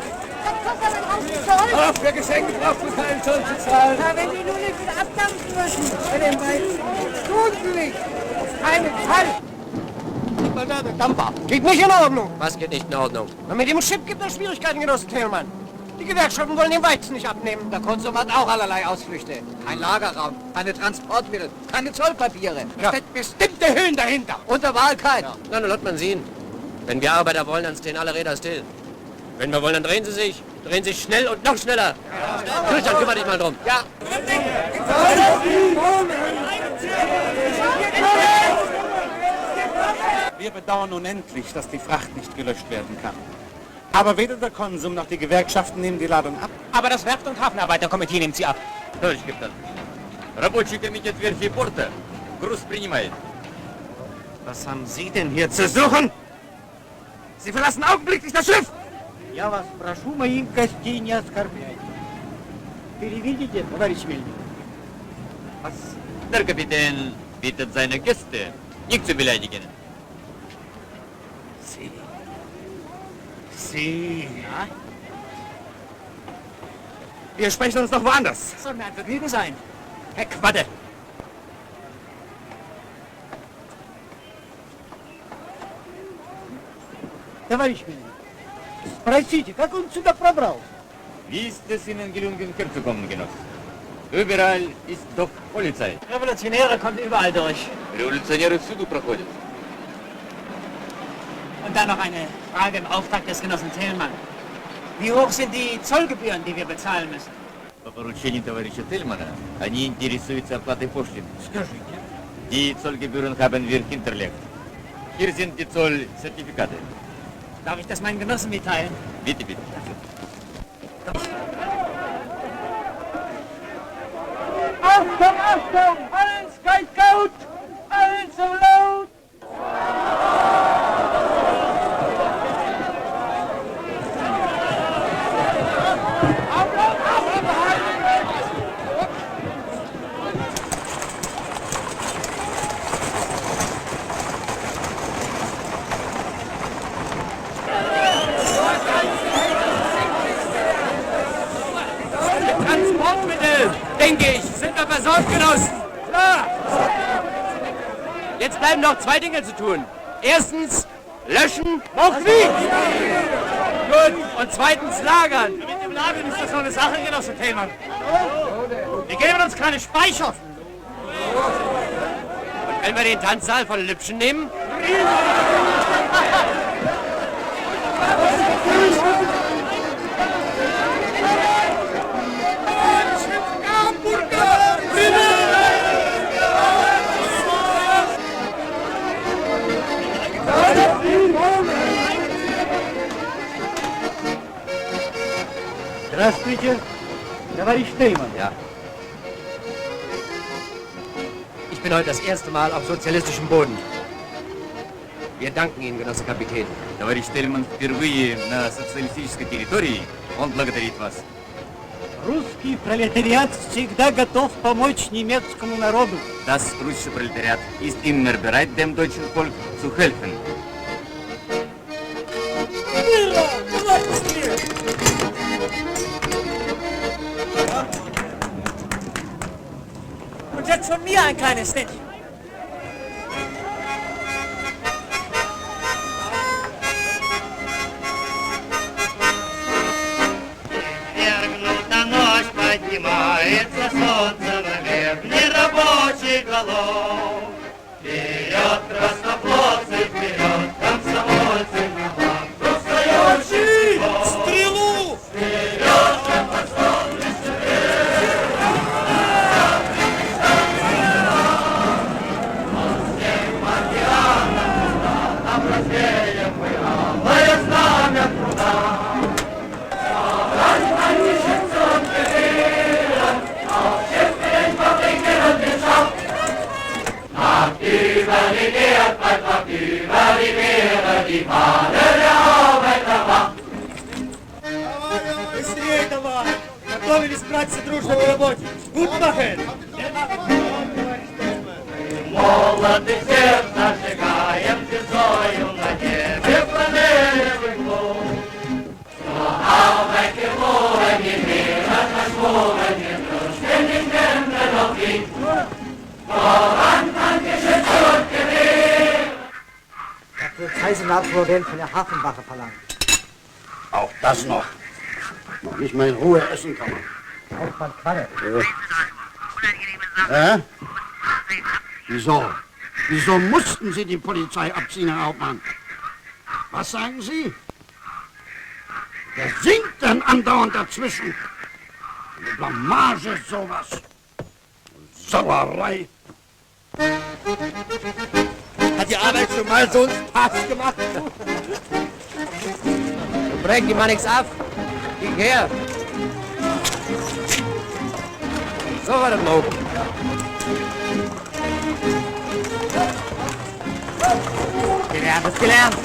Ach, für Geschenke braucht man keinen Zoll zu zahlen. Ja, wenn die nur nicht wieder abdampfen müssen, bei den Weizen. Tun sie nicht. Auf keinen Fall. Guck mal da, der Dampfer. Geht nicht in Ordnung. Was geht nicht in Ordnung? Na, mit dem Chip gibt es Schwierigkeiten, Genosse Thälmann. Die Gewerkschaften wollen den Weizen nicht abnehmen. Der Konsum hat auch allerlei Ausflüchte. Kein Lagerraum, keine Transportmittel, keine Zollpapiere. Ja. Steht bestimmte Höhen dahinter. Unter Wahlkeit. Ja. Na, nun lässt man sehen. Wenn wir Arbeiter wollen, dann stehen alle Räder still. Wenn wir wollen, dann drehen sie sich. Drehen sich schnell und noch schneller. Christian, kümmere dich mal drum. Ja. Wir bedauern unendlich, dass die Fracht nicht gelöscht werden kann. Aber weder der Konsum noch die Gewerkschaften nehmen die Ladung ab. Aber das Werft- und Hafenarbeiterkomitee nimmt sie ab. Товарищ капитан, рабочий комитет верфи порта груз принимает. Was haben Sie denn hier zu suchen? Sie verlassen augenblicklich das Schiff! Я вас прошу моих гостей не оскорблять. Переведите, товарищ Мельник. Was? Der Kapitän bittet seine Gäste nicht zu beleidigen. Sie. Ja? Wir sprechen uns noch woanders. Das soll mir ein Vergnügen sein. Herr Quadde. Товарищ Мельник, спросите, как он сюда пробрался? Wie ist es Ihnen gelungen, herzukommen, Genosse? Überall ist doch Polizei. Revolutionäre kommen überall durch. Revolutionäre всюду проходят. Und dann noch eine Frage im Auftrag des Genossen Thälmann. Wie hoch sind die Zollgebühren, die wir bezahlen müssen? По поручению товарища Тельмана они интересуются оплатой пошлин. Скажите. Die Zollgebühren haben wir hinterlegt. Hier sind die Zollzertifikate. Darf ich das meinen Genossen mitteilen? Bitte, bitte. Achtung, Achtung! Alles geht gut! Alles so laut! Transportmittel, denke ich, sind wir versorgt, Genossen. Klar. Jetzt bleiben noch zwei Dinge zu tun. Erstens, löschen. Noch nicht. Gut. Und zweitens, lagern. Mit dem Lagern ist das so eine Sache, Genosse Thälmann. Wir geben uns keine Speicher. Und wenn wir den Tanzsaal von Lübschen nehmen? Здравствуйте, товарищ Тельман. Ja. Ich bin heute das erste Mal auf sozialistischem Boden. Wir danken Ihnen, Genosse Kapitän. Товарищ Тельман впервые на социалистической территории. Он благодарит вас. Русский пролетариат всегда готов помочь немецкому народу. Das russische Proletariat ist immer bereit, dem deutschen Volk zu helfen. Und jetzt von mir ein kleines Ständchen. Вергнута ночь, поднимается солнце наверх нерабочих голов. Вперед, краснофлотцы, вперед, комсомольцы, на флаг устающих стихов. Стрелу! Вперед, комсомольцы, Überliefert, Beitrag über die Meere, die Fahne der Arbeiterwacht. Быстрее давай! Готовились, братцы, дружно к работе! Гудмахен! Молоды сердца сжигаем звездою на небе фланелевый клуб. Но Arbeit wohnen die Meere verschworen, wir dürfen nicht mehr noch nicht. Voran an Geschütz und Gewehr! Der Polizeisenat wurde von der Hafenwache verlangt. Auch das noch. Noch nicht mal in Ruhe essen kann man. Auch mal Qualle. Ja. Wieso? Wieso mussten Sie die Polizei abziehen, Herr Hauptmann? Was sagen Sie? Wer singt denn andauernd dazwischen? Eine Blamage, sowas. Sauerei. Hat die Arbeit schon mal so einen Spaß gemacht? Brechen die mal nichts ab. Geh her. So war das mal. Gelernt ist gelernt.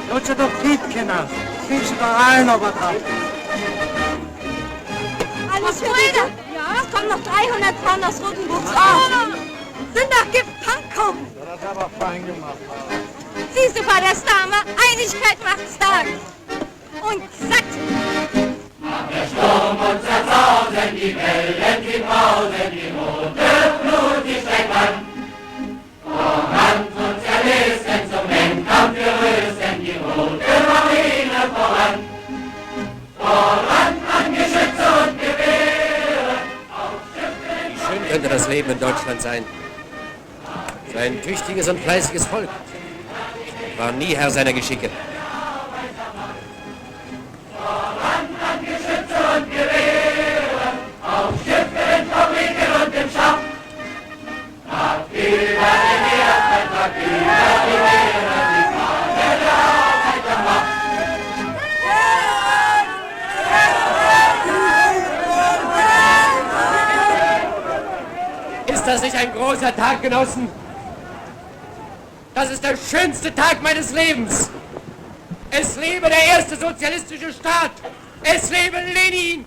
Lutsche doch Triebkinder. Kriegst du doch allen noch was ab. Alles Freude! Ja? Es kommen noch 300 Frauen aus Rotenburgs Ort. Sind nach Gift-Pankow. Das hat aber fein gemacht. Siehst du, Frau der Dame, Einigkeit macht stark. Und satt. Der Sturm und zerzausen, die Wellen, die Brausen, die rote Blut, die steigt an. Voran und zerlesen, zum Endkampf wir rösten, die rote Marine voran. Voran an Geschütze und Gewehre. Wie schön könnte das Leben in Deutschland sein. So ein tüchtiges und fleißiges Volk. War nie Herr seiner Geschicke. Voran an Geschütze und Gewehre. Auf Schiffen, Fabriken und im Schacht. Trag über den Erdball, trag über die Meere, die Fahne der Arbeitermacht. Ist das nicht ein großer Tag, Genossen? Das ist der schönste Tag meines Lebens. Es lebe der erste sozialistische Staat. Es lebe Lenin!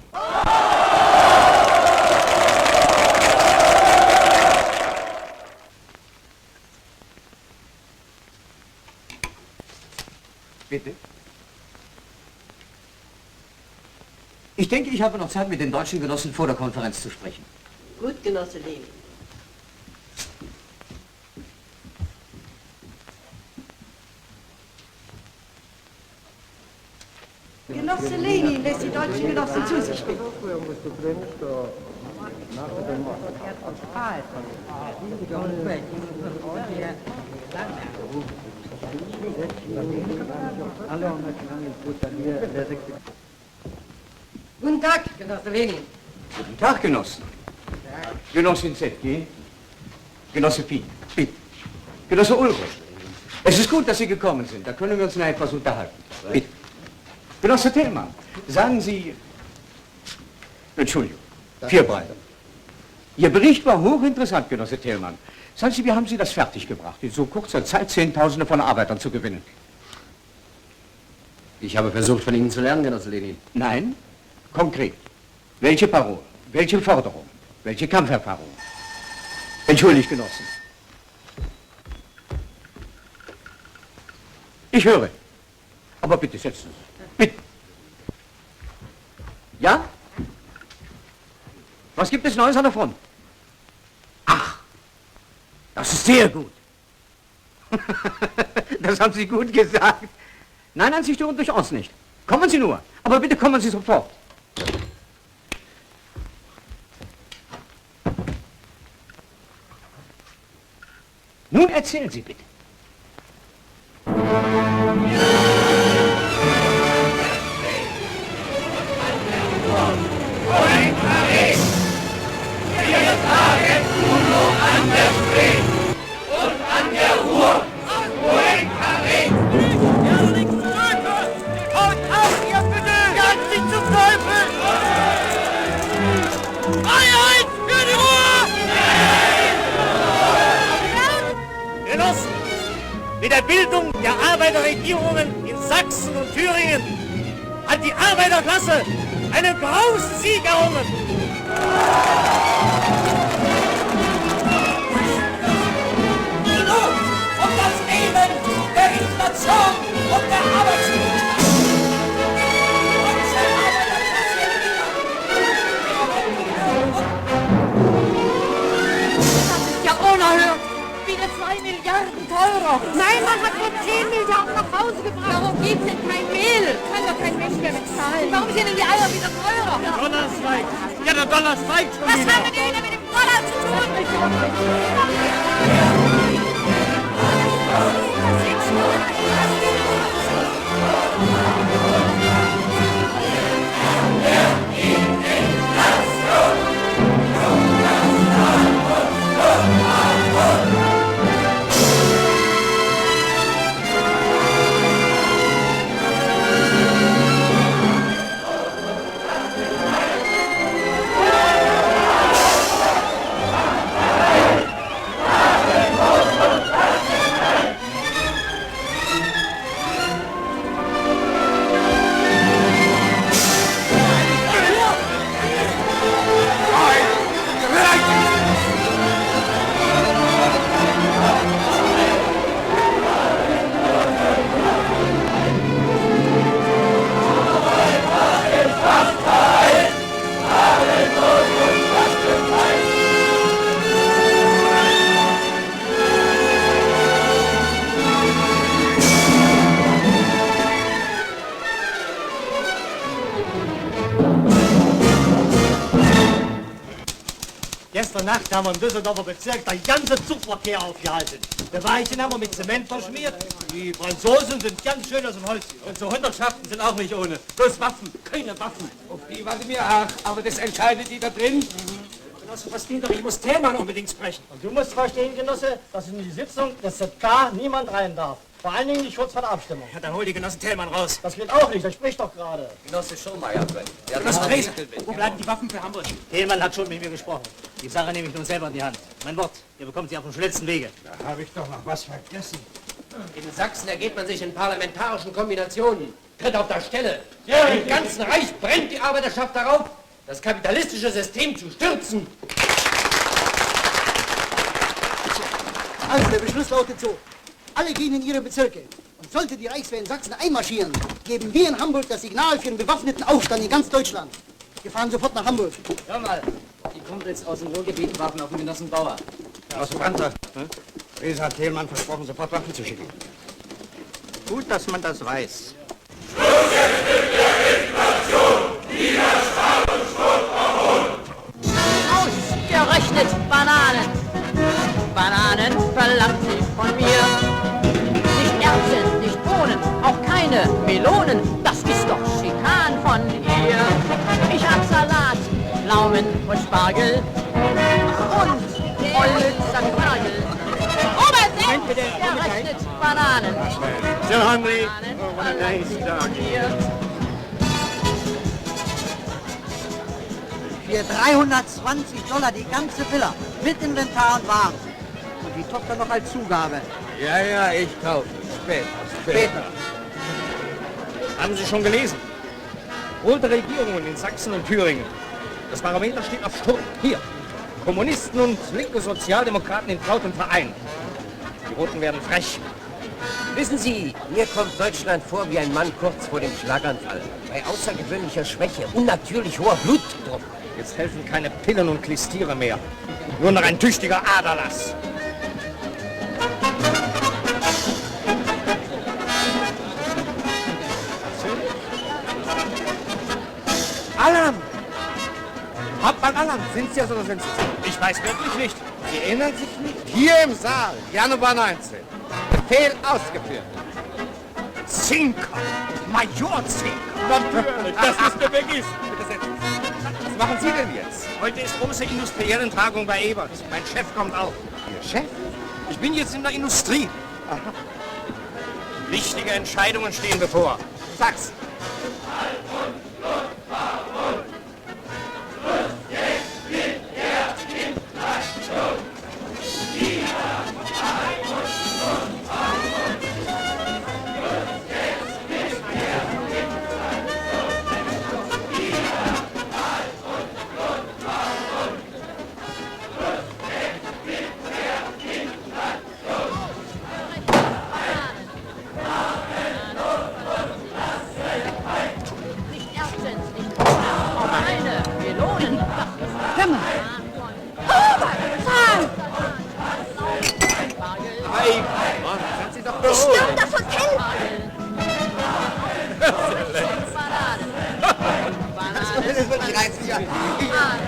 Bitte? Ich denke, ich habe noch Zeit, mit den deutschen Genossen vor der Konferenz zu sprechen. Gut, Genosse Lenin. Genosse Lenin lässt die deutschen Genossen zu sich bitten. Guten Tag, Genosse Lenin. Guten Tag, Genossen. Genossin ZG, Genosse Piet, Genosse Ulrich. Es ist gut, dass Sie gekommen sind. Da können wir uns noch etwas unterhalten. Bitte. Genosse Thälmann, sagen Sie... Entschuldigung, Vierbreiter. Ihr Bericht war hochinteressant, Genosse Thälmann. Sagen Sie, wie haben Sie das fertiggebracht, in so kurzer Zeit Zehntausende von Arbeitern zu gewinnen? Ich habe versucht, von Ihnen zu lernen, Genosse Lenin. Nein, konkret. Welche Parolen, welche Forderungen, welche Kampferfahrungen? Entschuldigt, Genossen. Ich höre. Aber bitte setzen Sie sich. Bitte. Ja? Was gibt es Neues an der Front? Ach, das ist sehr gut. Das haben Sie gut gesagt. Nein, nein, Sie stören durchaus nicht. Kommen Sie nur. Aber bitte kommen Sie sofort. Nun erzählen Sie bitte. Mit der Bildung der Arbeiterregierungen in Sachsen und Thüringen hat die Arbeiterklasse einen großen Sieg errungen. Die Not und das Elend der Inflation und der Arbeitslosigkeit. Das ist ja unerhört. Wieder 2 Milliarden Euro. Nein, man hat nur 10 Milliarden nach Hause gebracht. Warum gibt es denn kein Mehl? Kann doch kein Mensch mehr bezahlen. Warum sind denn die Eier wieder teurer? Der Dollar steigt. Ja, der Dollar steigt schon Was wieder. haben wir denn mit dem Dollar zu tun? Gestern Nacht haben wir im Düsseldorfer Bezirk der ganze Zugverkehr aufgehalten. Der Weichen haben wir mit Zement verschmiert. Die Franzosen sind ganz schön aus dem Holz. Und so Hundertschaften sind auch nicht ohne. Bloß Waffen, keine Waffen. Auf die warte mir auch, aber das entscheidet die da drin. Genosse, verstehen doch, ich muss Thälmann unbedingt sprechen. Und du musst verstehen, Genosse, dass in die Sitzung des ZK niemand rein darf. Vor allen Dingen nicht kurz vor der Abstimmung. Ja, dann hol die Genosse Thälmann raus. Das geht auch nicht, der spricht doch gerade. Genosse Schomayer drin. Genosse Gräser, wo bleiben die Waffen für Hamburg? Thälmann hat schon mit mir gesprochen. Die Sache nehme ich nun selber in die Hand. Mein Wort, ihr bekommt sie auf dem schnellsten Wege. Da habe ich doch noch was vergessen. In Sachsen ergeht man sich in parlamentarischen Kombinationen. Tritt auf der Stelle. Im ganzen Reich brennt die Arbeiterschaft darauf, das kapitalistische System zu stürzen. Also, der Beschluss lautet so. Alle gehen in ihre Bezirke. Und sollte die Reichswehr in Sachsen einmarschieren, geben wir in Hamburg das Signal für einen bewaffneten Aufstand in ganz Deutschland. Wir fahren sofort nach Hamburg. Hör mal, die Kumpels aus dem Ruhrgebiet warten auf den Genossen Bauer. Aus dem Panther. Weser hat Thälmann versprochen, sofort Waffen zu schicken. Gut, dass man das weiß. Ausgerechnet Bananen. Bananen verlangt sie von mir. Nicht Erbsen, nicht Bohnen, auch keine Melonen. Das ist doch Schikan von ihr. Ich hab Salat, Pflaumen und Spargel und Holzerquargel. Oberseits gerechnet Bananen. So hungry. Bananen verlangt sie von mir. Für $320 die ganze Villa, mit Inventar und Waren. Und die Tochter noch als Zugabe. Ja, ich kaufe. Später. Haben Sie schon gelesen? Rote Regierungen in Sachsen und Thüringen. Das Barometer steht auf Sturm. Hier. Kommunisten und linke Sozialdemokraten in trautem Verein. Die Roten werden frech. Wissen Sie, mir kommt Deutschland vor wie ein Mann kurz vor dem Schlaganfall. Bei außergewöhnlicher Schwäche, unnatürlich hoher Blutdruck. Jetzt helfen keine Pillen und Klistiere mehr. Nur noch ein tüchtiger Aderlass. Alarm! Hauptmann Alarm, sind Sie es oder sind Sie es? Ich weiß wirklich nicht. Sie erinnern sich nicht? Hier im Saal, Januar 19. Befehl ausgeführt. Zinker! Major Zinker! Natürlich, das ist der Vergiss. Bitte setzen Sie. Was machen Sie denn jetzt? Heute ist große Industriellentagung bei Ebert. Mein Chef kommt auch. Ihr Chef? Ich bin jetzt in der Industrie. Aha. Wichtige Entscheidungen stehen bevor. Sag's.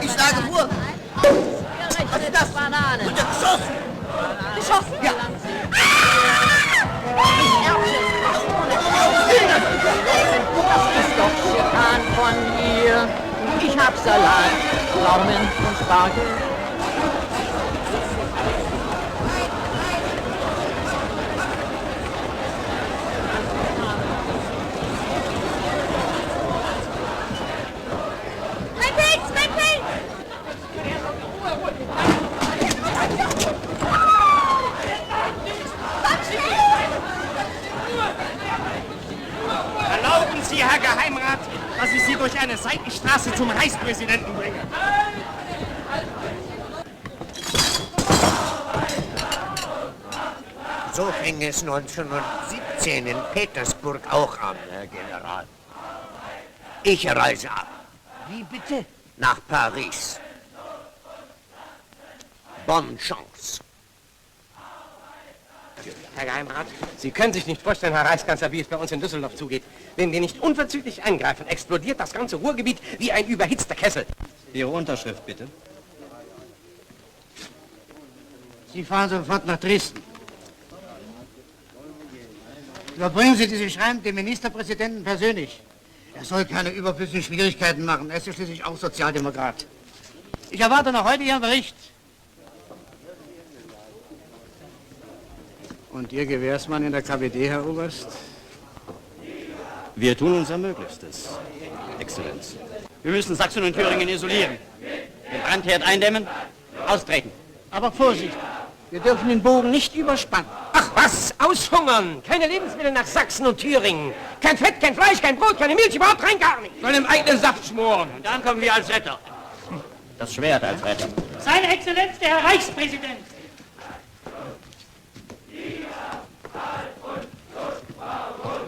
Ich schlage vor. Was ist das? Bananen. Und geschossen. Geschossen? Ja. Das ist doch Schirkan von hier. Ich hab Salat, Pflaumen und Spargel. Erlauben Sie, Herr Geheimrat, dass ich Sie durch eine Seitenstraße zum Reichspräsidenten bringe. So fing es 1917 in Petersburg auch an, Herr General. Ich reise ab. Wie bitte? Nach Paris. Bonne Chance. Herr Geheimrat, Sie können sich nicht vorstellen, Herr Reichskanzler, wie es bei uns in Düsseldorf zugeht. Wenn wir nicht unverzüglich eingreifen, explodiert das ganze Ruhrgebiet wie ein überhitzter Kessel. Ihre Unterschrift, bitte. Sie fahren sofort nach Dresden. Überbringen Sie dieses Schreiben dem Ministerpräsidenten persönlich. Er soll keine überflüssigen Schwierigkeiten machen. Er ist ja schließlich auch Sozialdemokrat. Ich erwarte noch heute Ihren Bericht. Und Ihr Gewährsmann in der KPD, Herr Oberst? Wir tun unser Möglichstes, Exzellenz. Wir müssen Sachsen und Thüringen isolieren. Den Brandherd eindämmen, austreten. Aber Vorsicht, wir dürfen den Bogen nicht überspannen. Ach was, aushungern! Keine Lebensmittel nach Sachsen und Thüringen. Kein Fett, kein Fleisch, kein Brot, keine Milch, überhaupt rein gar nicht. Sollen im eigenen Saft schmoren. Und dann kommen wir als Retter. Das Schwert als Retter. Seine Exzellenz, der Herr Reichspräsident.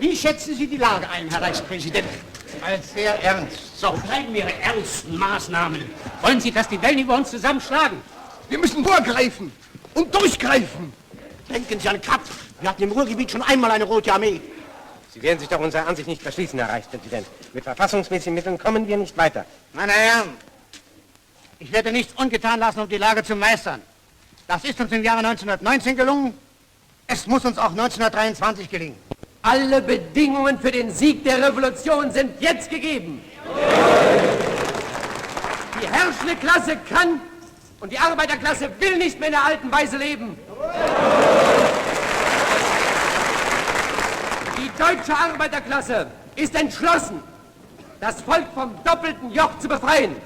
Wie schätzen Sie die Lage ein, Herr Reichspräsident? Als sehr ernst. So, bleiben Ihre ernsten Maßnahmen. Wollen Sie, dass die Wellen über uns zusammenschlagen? Wir müssen vorgreifen und durchgreifen. Denken Sie an Kapp. Wir hatten im Ruhrgebiet schon einmal eine Rote Armee. Sie werden sich doch unserer Ansicht nicht verschließen, Herr Reichspräsident. Mit verfassungsmäßigen Mitteln kommen wir nicht weiter. Meine Herren, ich werde nichts ungetan lassen, um die Lage zu meistern. Das ist uns im Jahre 1919 gelungen. Es muss uns auch 1923 gelingen. Alle Bedingungen für den Sieg der Revolution sind jetzt gegeben. Die herrschende Klasse kann und die Arbeiterklasse will nicht mehr in der alten Weise leben. Die deutsche Arbeiterklasse ist entschlossen, das Volk vom doppelten Joch zu befreien.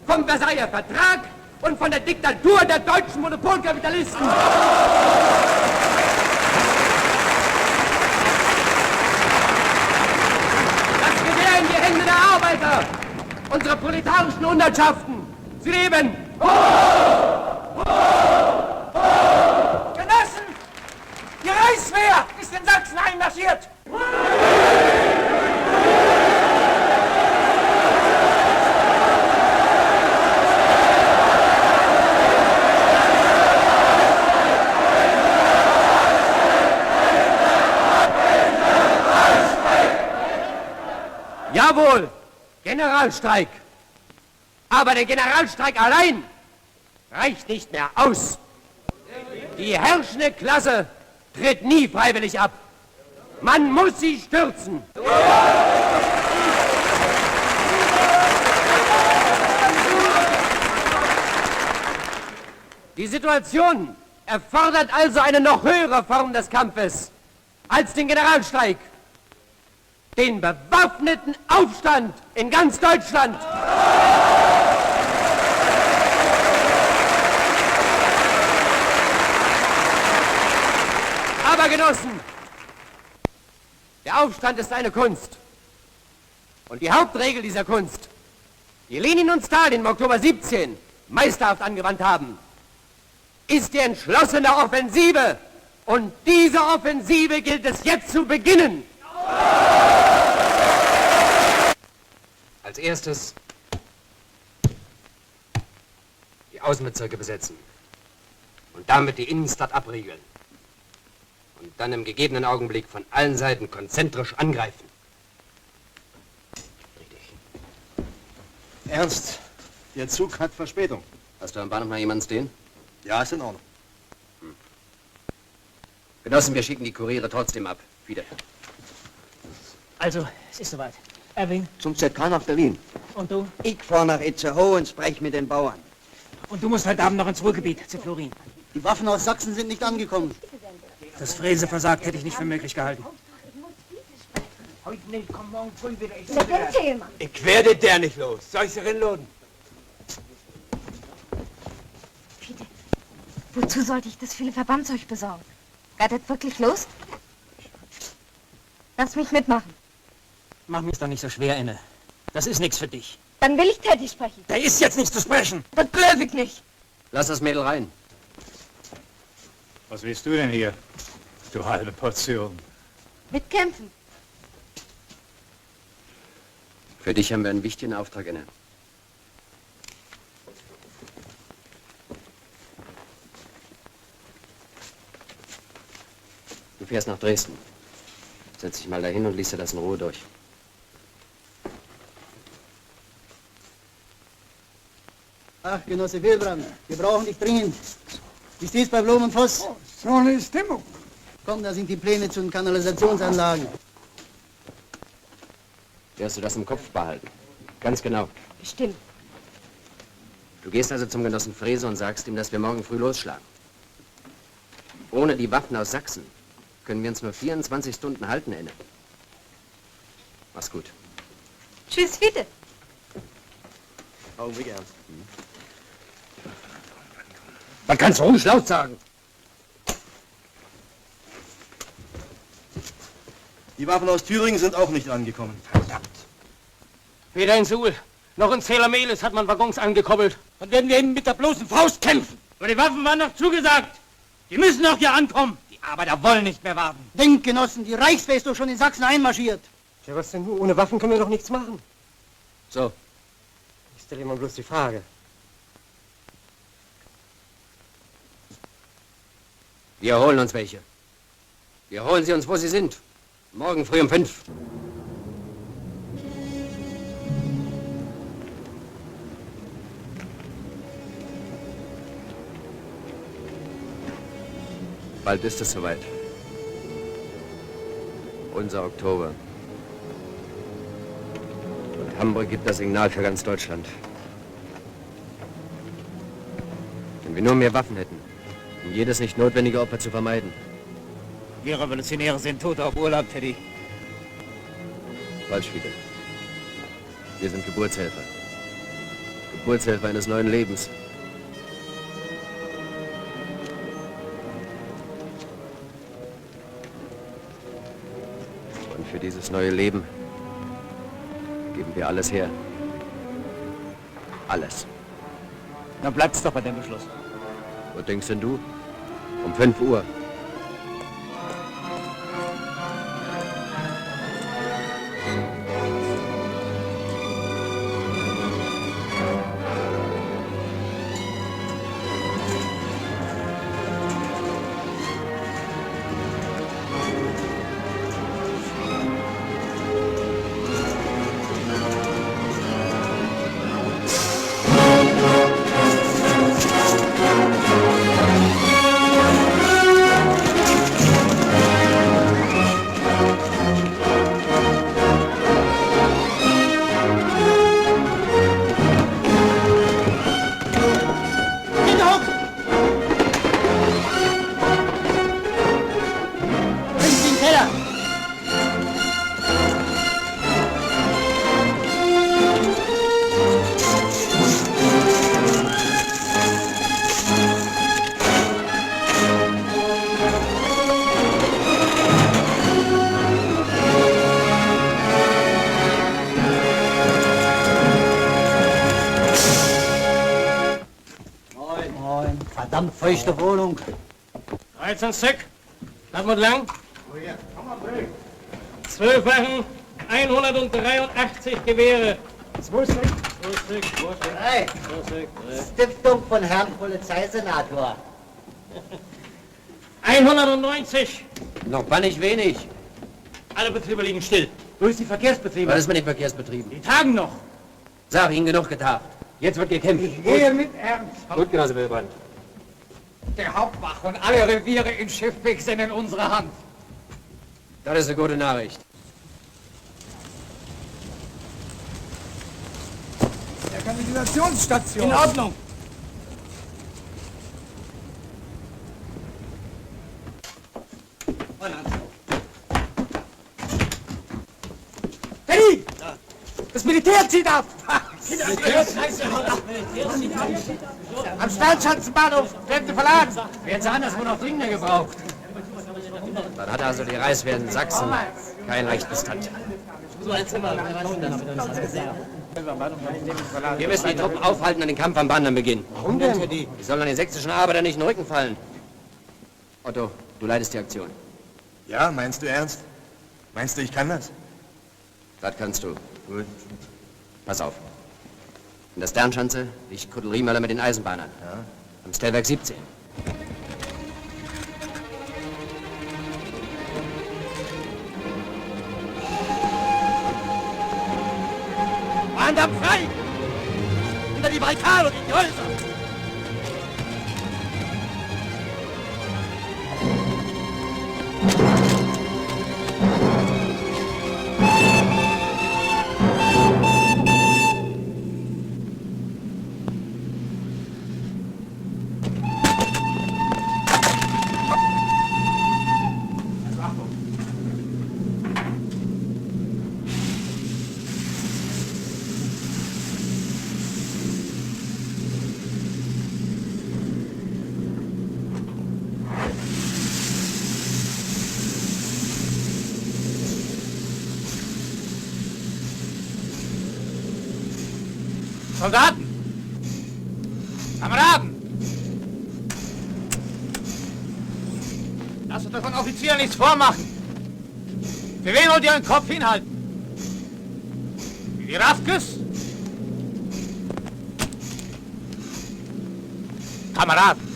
vom Versailler Vertrag und von der Diktatur der deutschen Monopolkapitalisten. Das Gewehr in die Hände der Arbeiter, unsere proletarischen Hundertschaften. Sie leben! Genossen! Die Reichswehr ist in Sachsen einmarschiert! Jawohl, Generalstreik. Aber der Generalstreik allein reicht nicht mehr aus. Die herrschende Klasse tritt nie freiwillig ab. Man muss sie stürzen. Die Situation erfordert also eine noch höhere Form des Kampfes als den Generalstreik. Den bewaffneten Aufstand in ganz Deutschland. Aber Genossen, der Aufstand ist eine Kunst. Und die Hauptregel dieser Kunst, die Lenin und Stalin im Oktober 17 meisterhaft angewandt haben, ist die entschlossene Offensive. Und diese Offensive gilt es jetzt zu beginnen. Als erstes die Außenbezirke besetzen und damit die Innenstadt abriegeln und dann im gegebenen Augenblick von allen Seiten konzentrisch angreifen. Ernst, der Zug hat Verspätung. Hast du am Bahnhof noch jemanden stehen? Ja, ist in Ordnung. Genossen, wir schicken die Kuriere trotzdem ab. Wiederher. Also, es ist soweit. Erwin? Zum ZK nach Berlin. Und du? Ich fahre nach Itzehoe und spreche mit den Bauern. Und du musst heute Abend noch ins Ruhrgebiet, zu Florin. Die Waffen aus Sachsen sind nicht angekommen. Das Fräse versagt hätte ich nicht für möglich gehalten. Ich werde der nicht los. Soll ich sie rinloden? Wozu sollte ich das viele Verbandzeug besorgen? Geht das wirklich los? Lass mich mitmachen. Mach mir's doch nicht so schwer, Inne. Das ist nichts für dich. Dann will ich Teddy sprechen. Da ist jetzt nichts zu sprechen. Das glaube ich nicht. Lass das Mädel rein. Was willst du denn hier, du halbe Portion? Mitkämpfen. Für dich haben wir einen wichtigen Auftrag inne. Du fährst nach Dresden. Setz dich mal dahin und liest dir das in Ruhe durch. Ach, Genosse Wilbrand, wir brauchen dich dringend. Wie steht's bei Blumenfoss? Oh, so eine Stimmung. Komm, da sind die Pläne zu den Kanalisationsanlagen. Wirst du das im Kopf behalten? Ganz genau. Bestimmt. Du gehst also zum Genossen Frese und sagst ihm, dass wir morgen früh losschlagen. Ohne die Waffen aus Sachsen können wir uns nur 24 Stunden halten, Inne. Mach's gut. Tschüss, bitte. Augenblick, Ernst. Man kann's ruhig laut sagen. Die Waffen aus Thüringen sind auch nicht angekommen. Weder in Suhl noch in Zählermelis hat man Waggons angekoppelt. Dann werden wir ihnen mit der bloßen Faust kämpfen. Aber die Waffen waren noch zugesagt. Die müssen noch hier ankommen. Die Arbeiter wollen nicht mehr warten. Denkt, Genossen, die Reichswehr ist doch schon in Sachsen einmarschiert. Ja, was denn nur? Ohne Waffen können wir doch nichts machen. So. Ich stelle immer bloß die Frage. Wir holen uns welche. Wir holen sie uns, wo sie sind. Morgen früh um 5. Bald ist es soweit. Unser Oktober. Und Hamburg gibt das Signal für ganz Deutschland. Wenn wir nur mehr Waffen hätten, um jedes nicht notwendige Opfer zu vermeiden. Wir Revolutionäre sind tot auf Urlaub, Teddy. Falsch wieder. Wir sind Geburtshelfer. Geburtshelfer eines neuen Lebens. Und für dieses neue Leben geben wir alles her. Alles. Dann bleibt es doch bei dem Beschluss. Was denkst denn du? Um 5 Uhr. Verdammt feuchte Wohnung. 13 Stück. Hartmut Lang. 12 Wachen, 183 Gewehre. 2 Stück. 2 Stück. 3. Stiftung von Herrn Polizeisenator. 190. Noch war nicht wenig. Alle Betriebe liegen still. Wo ist die Verkehrsbetriebe? Was ist mit den Verkehrsbetrieben? Die tagen noch. Sag Ihnen genug getagt. Jetzt wird gekämpft. Ich gehe mit Ernst. Gut, Genosse Wilbrand. Der Hauptwache und alle Reviere in Schiffweg sind in unserer Hand. Das ist eine gute Nachricht. Der Kanalisationsstation. In Ordnung. Teddy! Das Militär zieht ab! Am Steinschanzenbahnhof werden sie verladen. Werden Sie anderswo noch dringender gebraucht. Dann hat also die Reichswehr in Sachsen kein Rechtsbestand. Wir müssen die Truppen aufhalten und den Kampf am Bahndamm beginnen. Warum denn? Die sollen an den sächsischen Arbeiter nicht in den Rücken fallen. Otto, du leitest die Aktion. Ja, meinst du ernst? Meinst du, ich kann das? Das kannst du. Gut. Pass auf. In der Sternschanze liegt Kuddel Riemöller mit den Eisenbahnern. Ja. Am Stellwerk 17. Bahndamm frei! Hinter die Barrikade und in die Häuser! Soldaten! Kameraden! Lasst euch von Offizieren nichts vormachen. Für wen wollt ihr euren Kopf hinhalten? Für die Raffkes? Kameraden!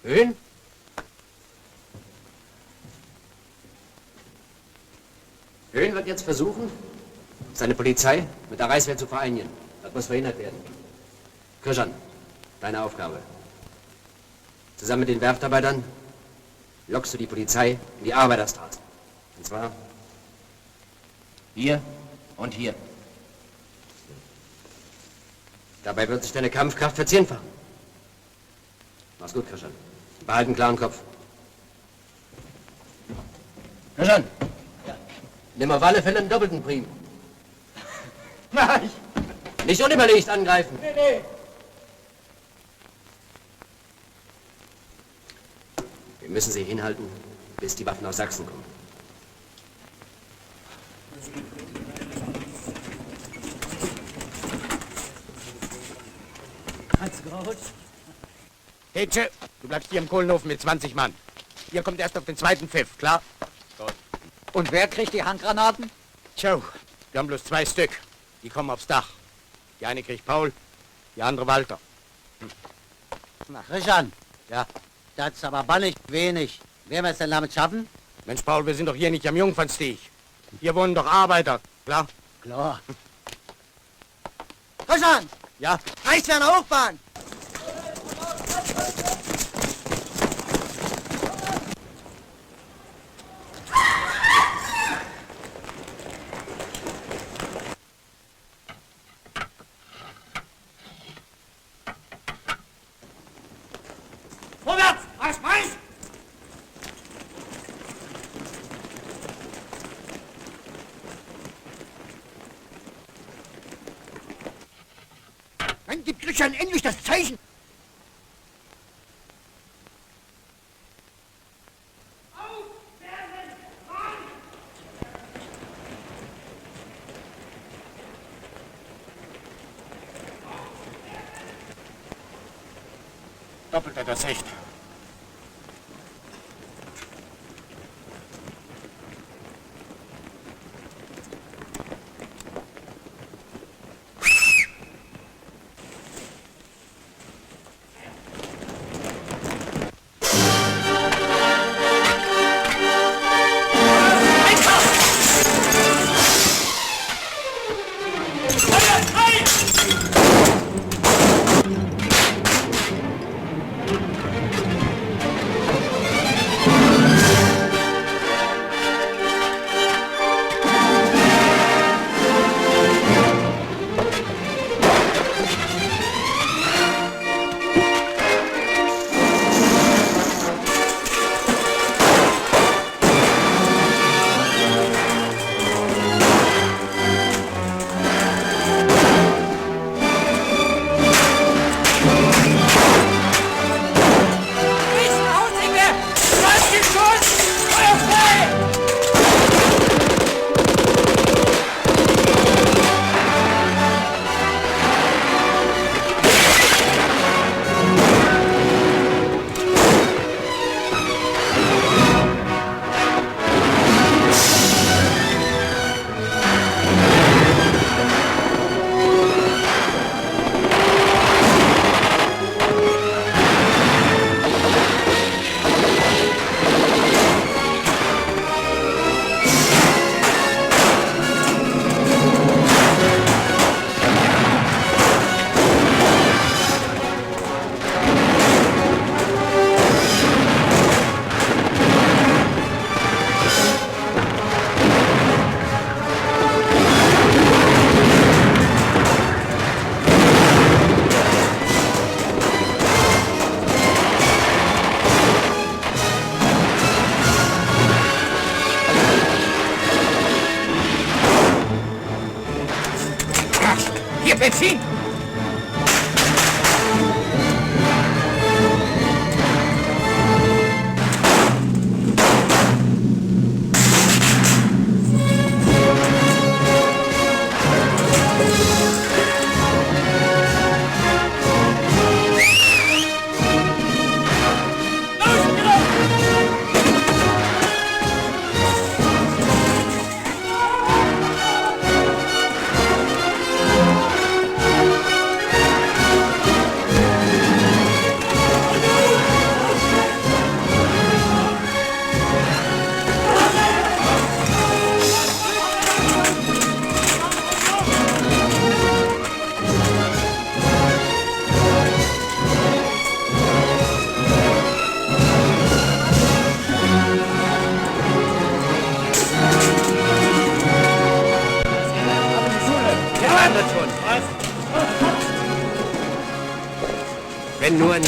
Höhen? Höhen wird jetzt versuchen, seine Polizei mit der Reichswehr zu vereinigen. Das muss verhindert werden. Kirschan, deine Aufgabe. Zusammen mit den Werftarbeitern lockst du die Polizei in die Arbeiterstraße. Und zwar hier und hier. Dabei wird sich deine Kampfkraft verzehnfachen. Mach's gut, Kirschan. Behalt einen klaren Kopf. Kirschan! Ja. Nimm auf alle Fälle einen doppelten Prim. Nein! Nicht unüberlegt angreifen. Nee. Wir müssen sie hinhalten, bis die Waffen aus Sachsen kommen. Hans Grautsch? Hetsche, du bleibst hier im Kohlenhof mit 20 Mann. Ihr kommt erst auf den zweiten Pfiff, klar? Gut. Und wer kriegt die Handgranaten? Tja, wir haben bloß 2 Stück. Die kommen aufs Dach. Die eine kriegt Paul, die andere Walter. Na, Christian. Ja? Das ist aber bannig wenig. Werden wir es denn damit schaffen? Mensch, Paul, wir sind doch hier nicht am Jungfernstieg. Hier wohnen doch Arbeiter, klar? Klar. Christian! Ja? Reichswehr an der Hochbahn! Vorwärts! Marsch! Dann gibt Christian endlich das Zeichen! Doppelter das Hecht. Benzin!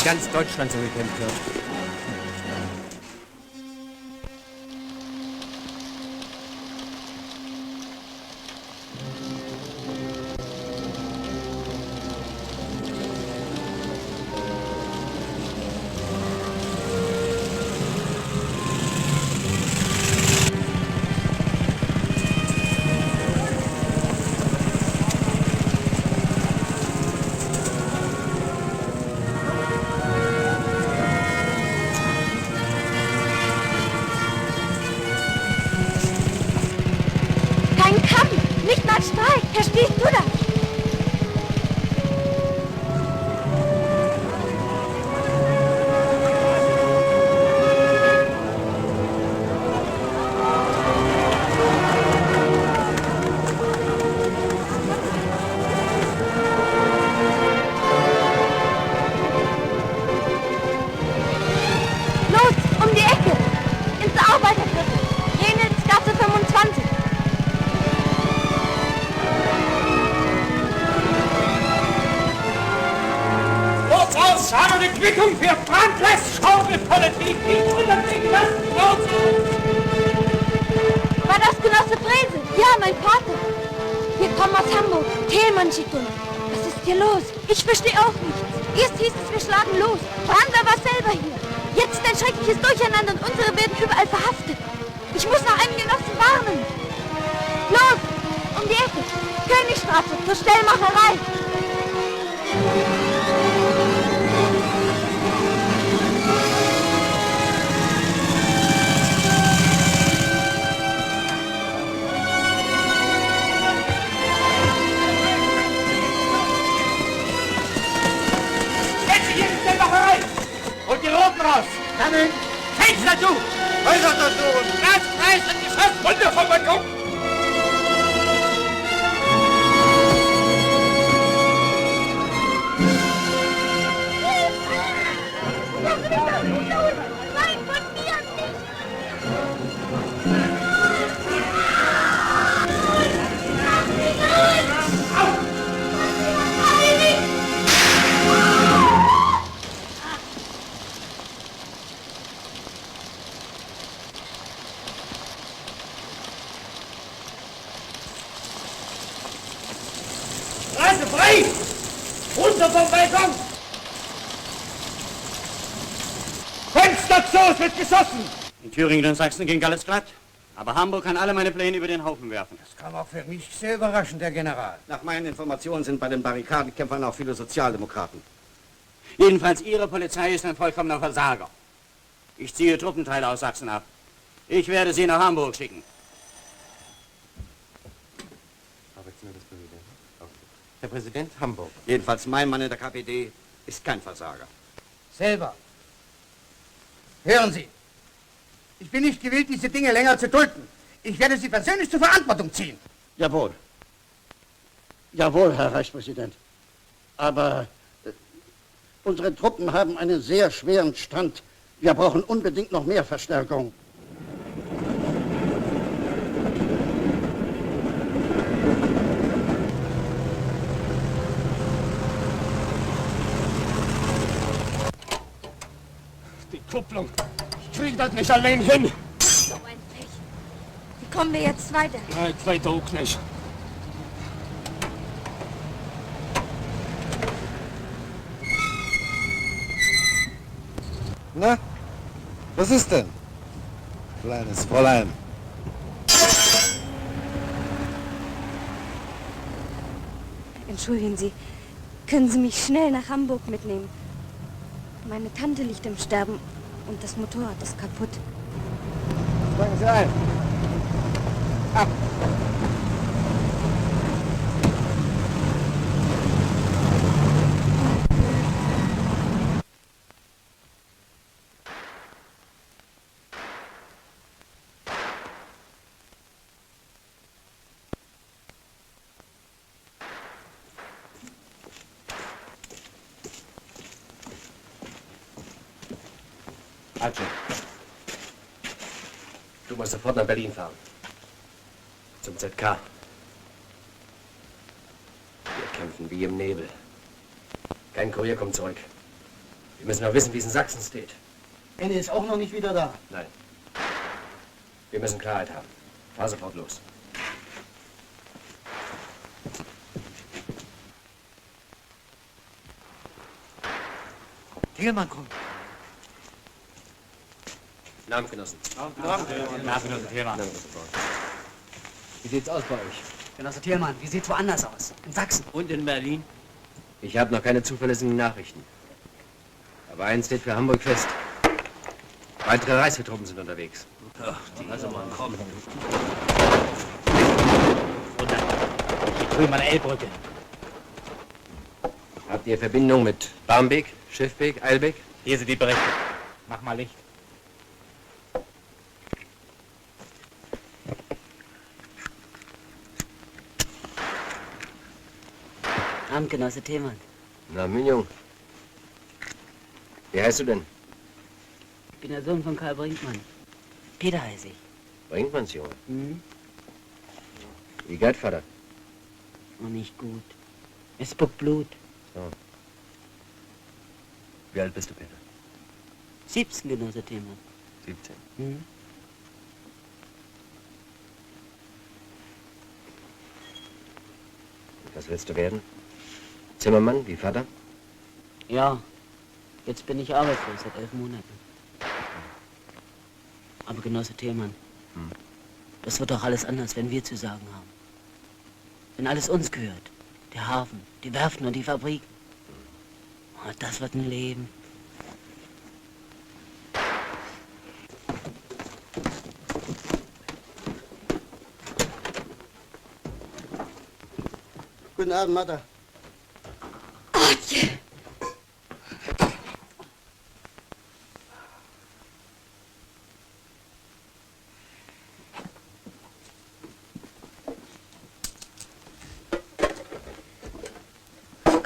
in ganz Deutschland so gekämpft wird. Quittung für Brandless Schaukelpolitik nicht unterbringen lassen. War das Genosse Frese? Ja, mein Vater. Wir kommen aus Hamburg. Thälmann schickt uns. Was ist hier los? Ich verstehe auch nichts. Erst hieß es, wir schlagen los. Brandler war selber hier. Jetzt ein schreckliches Durcheinander und unsere werden überall verhaftet. Ich muss nach einem Genossen warnen. Los, um die Ecke. Königstraße zur Stellmacherei. Und die Roten raus! Sammeln! Fenster zu! Häuser durchsuchen! Platz, Preis und Geschoss! Runter vom Balkon! Nein, von mir nicht! Straße frei! Runter vom Balkon! Fenster zu, es wird geschossen! In Thüringen und Sachsen ging alles glatt. Aber Hamburg kann alle meine Pläne über den Haufen werfen. Das kam auch für mich sehr überraschend, Herr General. Nach meinen Informationen sind bei den Barrikadenkämpfern auch viele Sozialdemokraten. Jedenfalls Ihre Polizei ist ein vollkommener Versager. Ich ziehe Truppenteile aus Sachsen ab. Ich werde sie nach Hamburg schicken. Herr Präsident, Hamburg. Jedenfalls mein Mann in der KPD ist kein Versager. Selber. Hören Sie. Ich bin nicht gewillt, diese Dinge länger zu dulden. Ich werde Sie persönlich zur Verantwortung ziehen. Jawohl. Jawohl, Herr Reichspräsident. Aber unsere Truppen haben einen sehr schweren Stand. Wir brauchen unbedingt noch mehr Verstärkung. Die Kupplung. Ich krieg das nicht allein hin. So ein Pech. Wie kommen wir jetzt weiter? Ja, ich weiß auch nicht. Na, was ist denn? Kleines Fräulein. Entschuldigen Sie, können Sie mich schnell nach Hamburg mitnehmen? Meine Tante liegt im Sterben und das Motorrad ist kaputt. Steigen Sie ein. Ab. Archie, du musst sofort nach Berlin fahren. Zum ZK. Wir kämpfen wie im Nebel. Kein Kurier kommt zurück. Wir müssen auch wissen, wie es in Sachsen steht. Enne ist auch noch nicht wieder da. Nein. Wir müssen Klarheit haben. Fahr sofort los. Thielmann kommt. Namen, Genossen. Genosse Thielmann. Wie sieht's aus bei euch? Genosse Thielmann, wie sieht's woanders aus? In Sachsen? Und in Berlin? Ich habe noch keine zuverlässigen Nachrichten. Aber eins steht für Hamburg fest. Weitere Reichswehrtruppen sind unterwegs. Ach, die also mal kommen. Die drüben an der Elbbrücke. Habt ihr Verbindung mit Barmbek, Schiffbek, Eilbek? Hier sind die Berichte. Mach mal Licht. Abend, Genosse Thielmann. Na, Mignon. Wie heißt du denn? Ich bin der Sohn von Karl Brinkmann. Peter heiße ich. Brinkmanns Junge. Mhm. Wie geht, Vater? Oh, nicht gut. Es spuckt Blut. So. Wie alt bist du, Peter? 17, Genosse Thielmann. 17. Mhm. Und was willst du werden? Zimmermann, wie Vater? Ja, jetzt bin ich arbeitslos seit 11 Monaten. Aber Genosse Thielmann, das wird doch alles anders, wenn wir zu sagen haben. Wenn alles uns gehört. Der Hafen, die Werften und die Fabriken. Oh, das wird ein Leben. Guten Abend, Martha.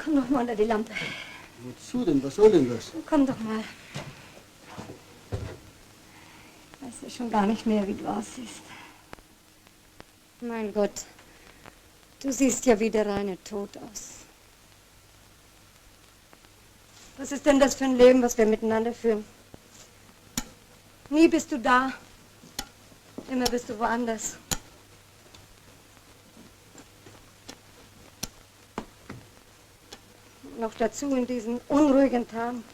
Komm doch mal unter die Lampe. Wozu denn? Was soll denn das? Komm doch mal. Ich weiß ja schon gar nicht mehr, wie du aussiehst. Mein Gott, du siehst ja wie der reine Tod aus. Was ist denn das für ein Leben, was wir miteinander führen? Nie bist du da, immer bist du woanders. Noch dazu in diesen unruhigen Tagen.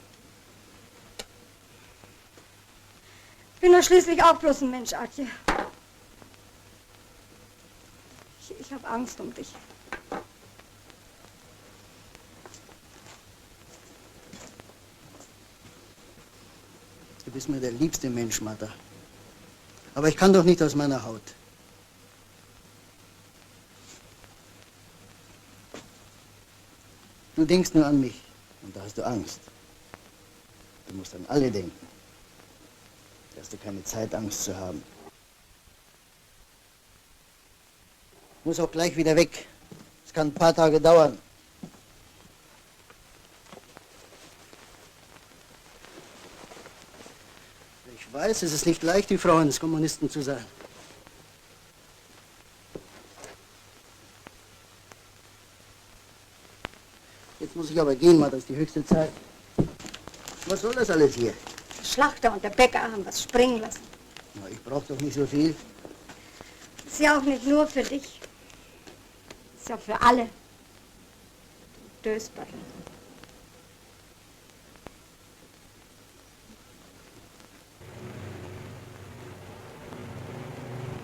Ich bin doch schließlich auch bloß ein Mensch, Adje. Ich habe Angst um dich. Du bist mir der liebste Mensch, Martha. Aber ich kann doch nicht aus meiner Haut. Du denkst nur an mich und da hast du Angst. Du musst an alle denken. Da hast du keine Zeit, Angst zu haben. Ich muss auch gleich wieder weg. Es kann ein paar Tage dauern. Ich weiß, es ist nicht leicht, die Frau eines Kommunisten zu sein. Jetzt muss ich aber gehen, Martha, das ist die höchste Zeit. Was soll das alles hier? Der Schlachter und der Bäcker haben was springen lassen. Na, ich brauche doch nicht so viel. Ist ja auch nicht nur für dich. Ist ja für alle. Dösberg.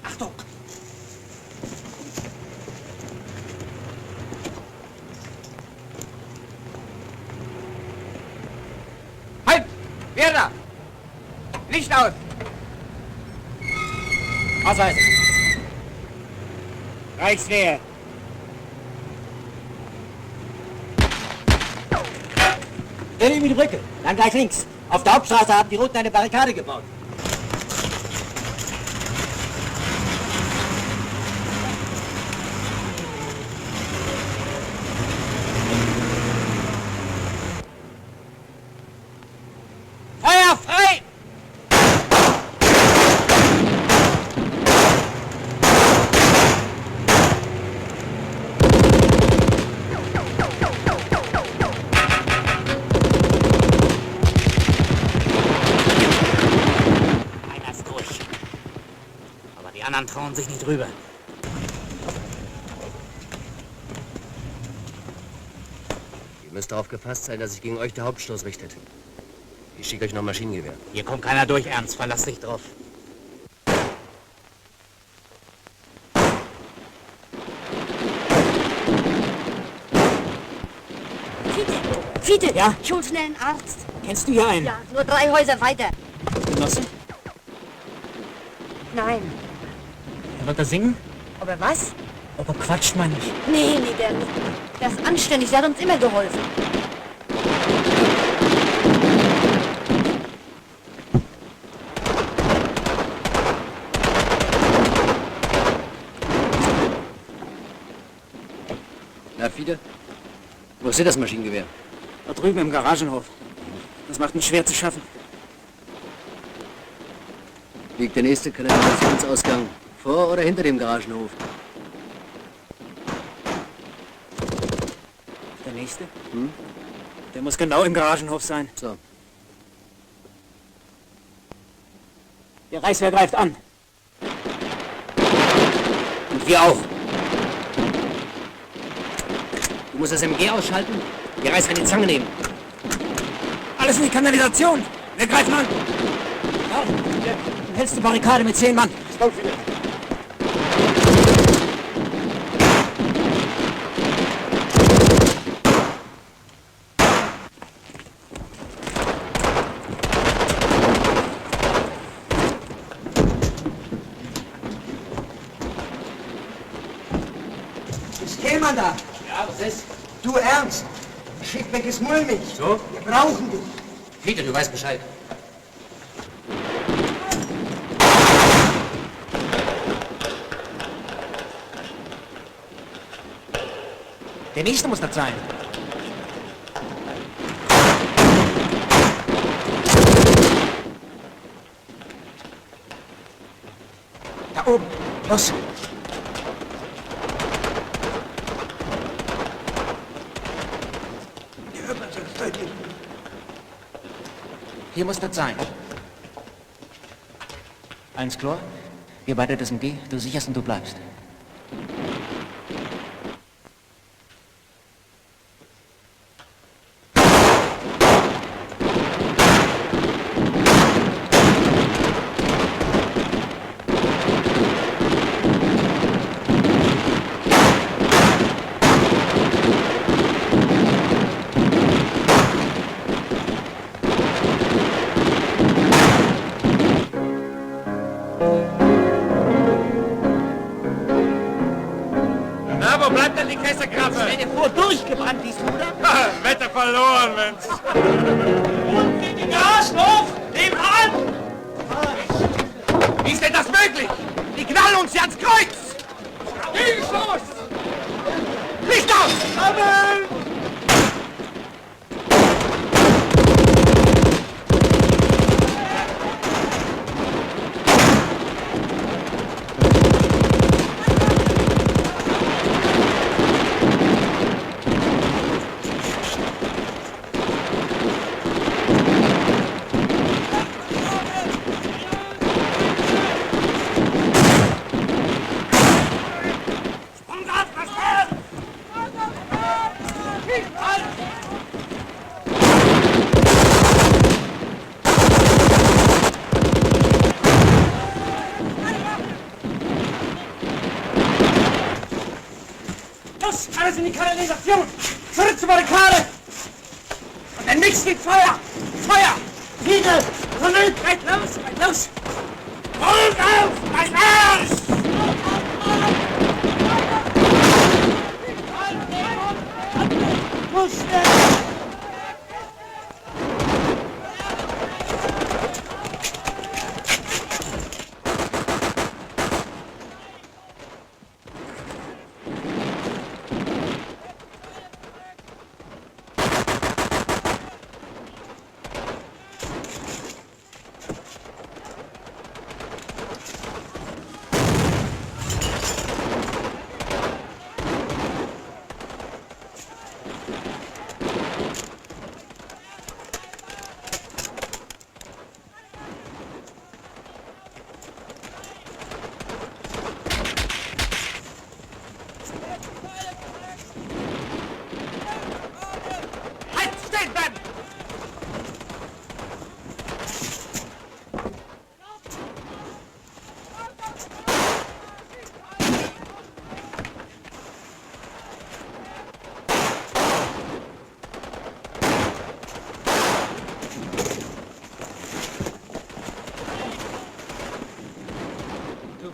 Achtung! Halt! Wer da? Licht aus! Ausweisen. Reichswehr. Dreh über die Brücke, dann gleich links. Auf der Hauptstraße haben die Roten eine Barrikade gebaut. Feuer frei! anderen trauen sich nicht rüber. Ihr müsst darauf gefasst sein, dass sich gegen euch der Hauptstoß richtet. Ich schicke euch noch Maschinengewehr. Hier kommt keiner durch, Ernst. Verlass dich drauf. Fiete, ja? Ich hol schnell einen Arzt. Kennst du hier einen? Ja, nur 3 Häuser weiter. Genosse? Nein. Er wird da singen? Ob er was? Ob er quatscht, meine ich. Nee, der nicht. Der ist anständig, der hat uns immer geholfen. Na, Fiete? Wo ist das Maschinengewehr? Da drüben im Garagenhof. Das macht ihn schwer zu schaffen. Liegt der nächste Kanalisationsausgang vor oder hinter dem Garagenhof? Der nächste? Der muss genau im Garagenhof sein. So. Der Reichswehr greift an. Und wir auch. Du musst das MG ausschalten, die Reißwehr in die Zange nehmen. Alles in die Kanalisation! Wir greifen an! Ja, du hältst die Barrikade mit 10 Mann. Stopp wieder. Ist Kehlmann da? Ja, was ist? Du Ernst? Schickbeck ist mulmig. So? Wir brauchen dich. Fiete, du weißt Bescheid. Der nächste muss das sein. Da oben. Los. Hier muss das sein. Alles klar? Wir beide das MG, du sicherst und du bleibst. Na, wo bleibt denn die Kesselkrabbe? Wenn ihr vor durchgebrannt ist, oder? Wette verloren, Mensch. Und in den Garagenhof! Nehmen an! Wie ist denn das möglich? Die knallen uns ja ans Kreuz! Licht los! Licht aus! Amen! Los, alles in die Kanalisation! Zurück zur Barrikade! Und dann nichts wie Feuer! Feuer! Fiete! Tunnel! Weit los! Weit los! Holt auf! Weit los! Muss schnell!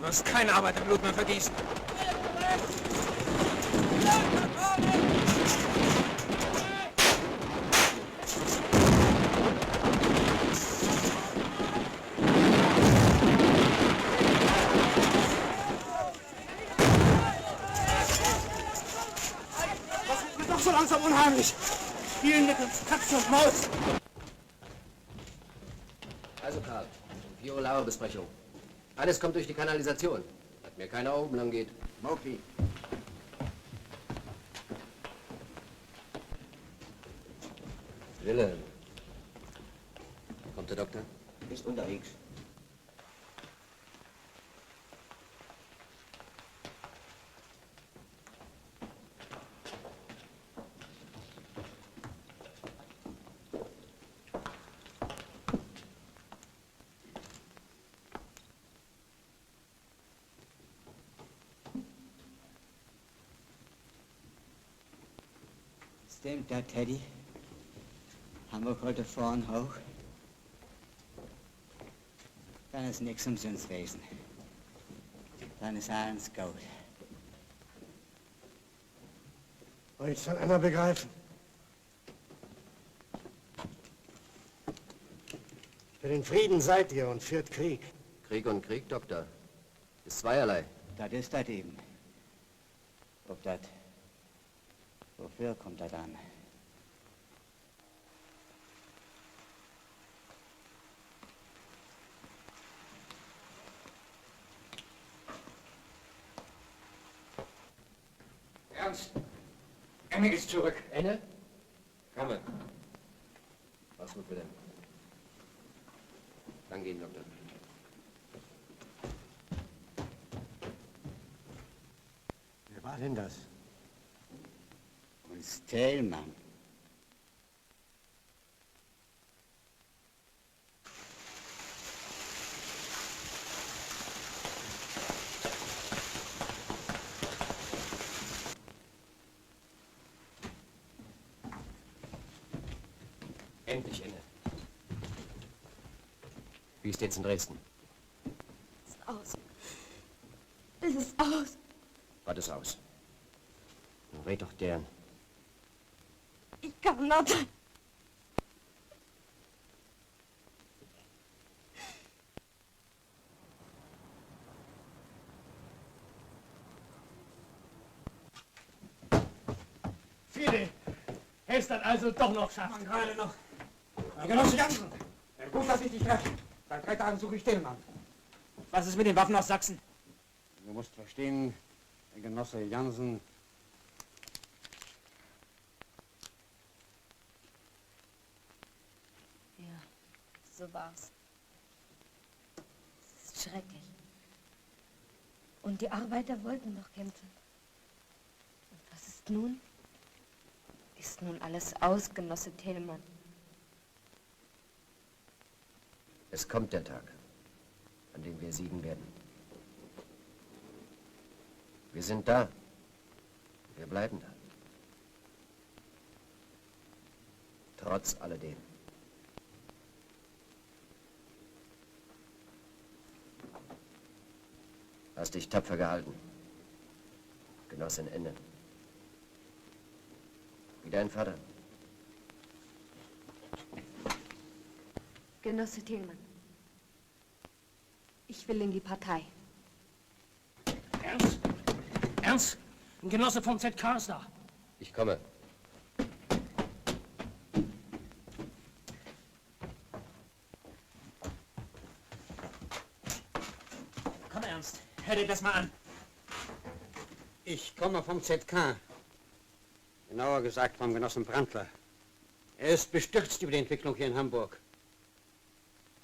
wirst kein Arbeiterblut mehr vergießen. Das wird doch so langsam unheimlich. Spielen mit uns Katze und Maus. Also Karl, 4 Uhr Lauerbesprechung. Alles kommt durch die Kanalisation. Hat mir keine Augen lang geht. Mauki. Wilhelm. Kommt der Doktor? Ist unterwegs. Stimmt da, Teddy? Hamburg heute vorn hoch? Dann ist nix umsonst gewesen. Dann ist alles gut. Wollte schon einer begreifen. Für den Frieden seid ihr und führt Krieg. Krieg und Krieg, Doktor. Ist zweierlei. Das ist das eben. Ob das... Wofür kommt das an? Ernst, Enne ist zurück. Enne? Komme. Was gut, Wilhelm. Dann gehen, Doktor. Wer war denn das? Uns Thälmann. Endlich, Enne. Wie ist jetzt in Dresden? Es ist aus. Es ist aus. Was ist aus? Nun red doch deren. Ich kann nicht. Fide, es dann also doch noch schafft. Man gerade noch. Genosse Jansen, gut, dass ich dich treffe. Seit 3 Tagen suche ich Tillmann. Was ist mit den Waffen aus Sachsen? Du musst verstehen, der Genosse Jansen. Ja, so war's. Es ist schrecklich. Und die Arbeiter wollten doch kämpfen. Und was ist nun? Ist nun alles aus, Genosse Thälmann? Es kommt der Tag, an dem wir siegen werden. Wir sind da. Wir bleiben da. Trotz alledem. Hast dich tapfer gehalten. Genossin Enne. Wie dein Vater. Genosse Thälmann, ich will in die Partei. Ernst? Ernst? Ein Genosse vom ZK ist da. Ich komme. Komm, Ernst, hör dir das mal an. Ich komme vom ZK. Genauer gesagt vom Genossen Brandler. Er ist bestürzt über die Entwicklung hier in Hamburg.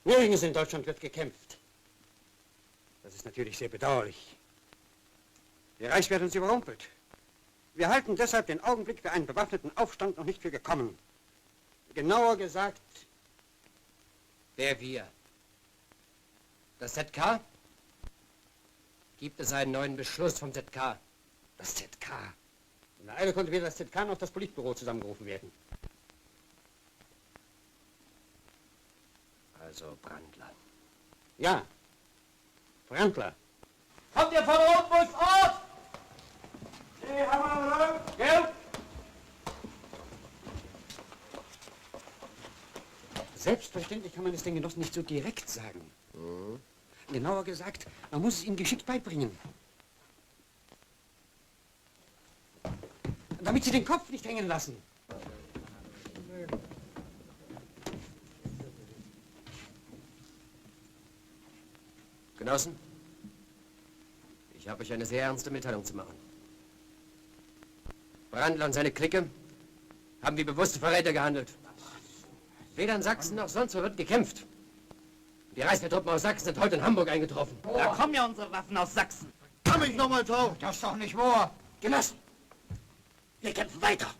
Nirgends in Deutschland wird gekämpft. Das ist natürlich sehr bedauerlich. Die Reichswehr hat uns überrumpelt. Wir halten deshalb den Augenblick für einen bewaffneten Aufstand noch nicht für gekommen. Genauer gesagt... Wer wir? Das ZK? Gibt es einen neuen Beschluss vom ZK? Das ZK? In der Eile konnte weder das ZK noch das Politbüro zusammengerufen werden. Also Brandler. Ja, Brandler. Kommt ihr von Rotfuß Ort? Nee, Hammer, Gell? Selbstverständlich kann man es den Genossen nicht so direkt sagen. Genauer gesagt, man muss es ihnen geschickt beibringen. Damit sie den Kopf nicht hängen lassen. Genossen, ich habe euch eine sehr ernste Mitteilung zu machen. Brandl und seine Clique haben wie bewusste Verräter gehandelt. Weder in Sachsen noch sonst wo wird gekämpft. Die Reichswehrtruppen aus Sachsen sind heute in Hamburg eingetroffen. Da kommen ja unsere Waffen aus Sachsen. Komm ich noch mal drauf. Das ist doch nicht wahr. Genossen, wir kämpfen weiter.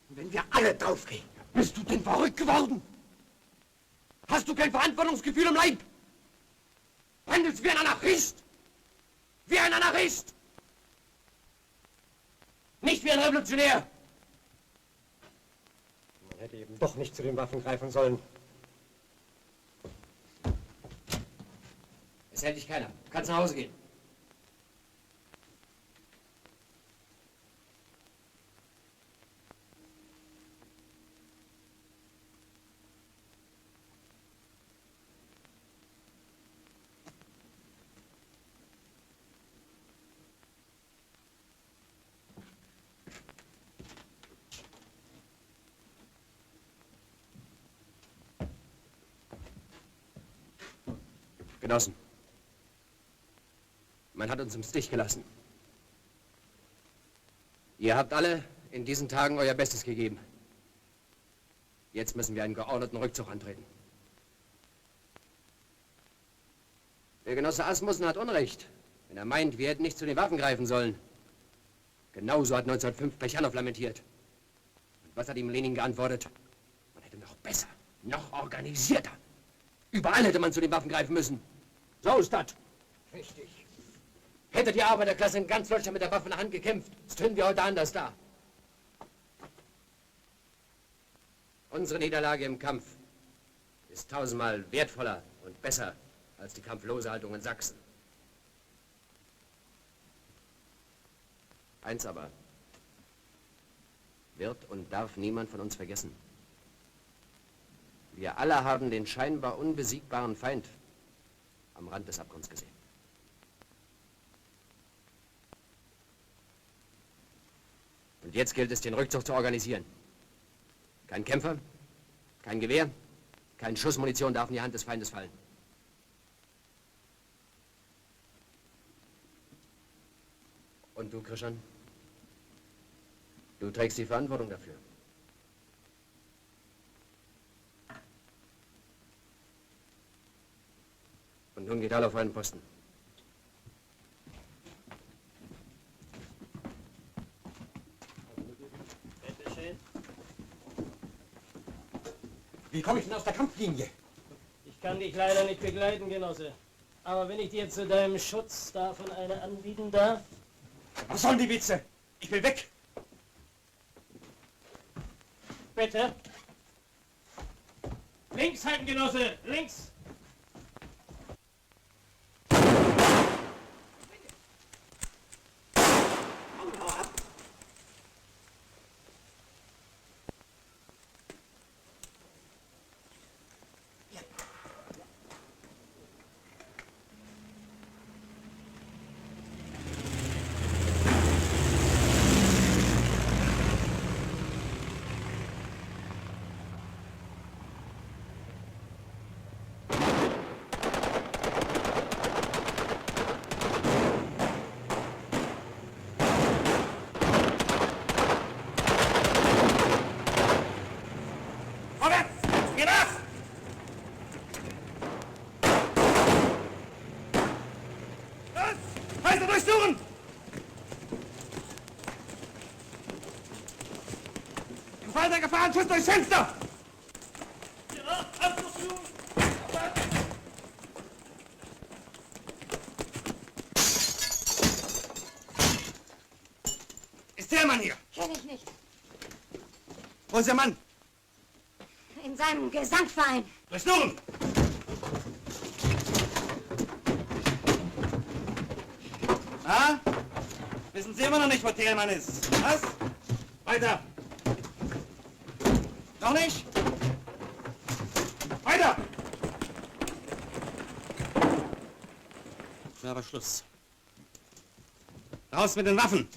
Und wenn wir alle draufgehen, bist du denn verrückt geworden? Hast du kein Verantwortungsgefühl im Leib? Handelst wie ein Anarchist? Wie ein Anarchist! Nicht wie ein Revolutionär! Man hätte eben doch nicht zu den Waffen greifen sollen. Es hält dich keiner. Du kannst nach Hause gehen. Genossen, man hat uns im Stich gelassen. Ihr habt alle in diesen Tagen euer Bestes gegeben. Jetzt müssen wir einen geordneten Rückzug antreten. Der Genosse Asmussen hat Unrecht, wenn er meint, wir hätten nicht zu den Waffen greifen sollen. Genauso hat 1905 Plechanow lamentiert. Und was hat ihm Lenin geantwortet? Man hätte noch besser, noch organisierter. Überall hätte man zu den Waffen greifen müssen. So ist das. Richtig. Hätte die Arbeiterklasse in ganz Deutschland mit der Waffe in der Hand gekämpft, stünden wir heute anders da. Unsere Niederlage im Kampf ist tausendmal wertvoller und besser als die kampflose Haltung in Sachsen. Eins aber wird und darf niemand von uns vergessen. Wir alle haben den scheinbar unbesiegbaren Feind am Rand des Abgrunds gesehen. Und jetzt gilt es, den Rückzug zu organisieren. Kein Kämpfer, kein Gewehr, kein Schuss Munition darf in die Hand des Feindes fallen. Und du, Krishan? Du trägst die Verantwortung dafür. Und nun geht alle auf einen Posten. Bitte schön. Wie komme ich denn aus der Kampflinie? Ich kann dich leider nicht begleiten, Genosse. Aber wenn ich dir zu deinem Schutz davon eine anbieten darf? Was sollen die Witze? Ich will weg. Bitte. Links halten, Genosse, links. Durchsuchen! Gefallener gefahren, Schuss durchs Fenster! Ist der Mann hier? Kenn ich nicht. Wo ist der Mann? In seinem Gesangverein. Durchsuchen! Na? Wissen Sie immer noch nicht, wo Thielmann ist? Was? Weiter! Noch nicht? Weiter! Na, aber Schluss. Raus mit den Waffen!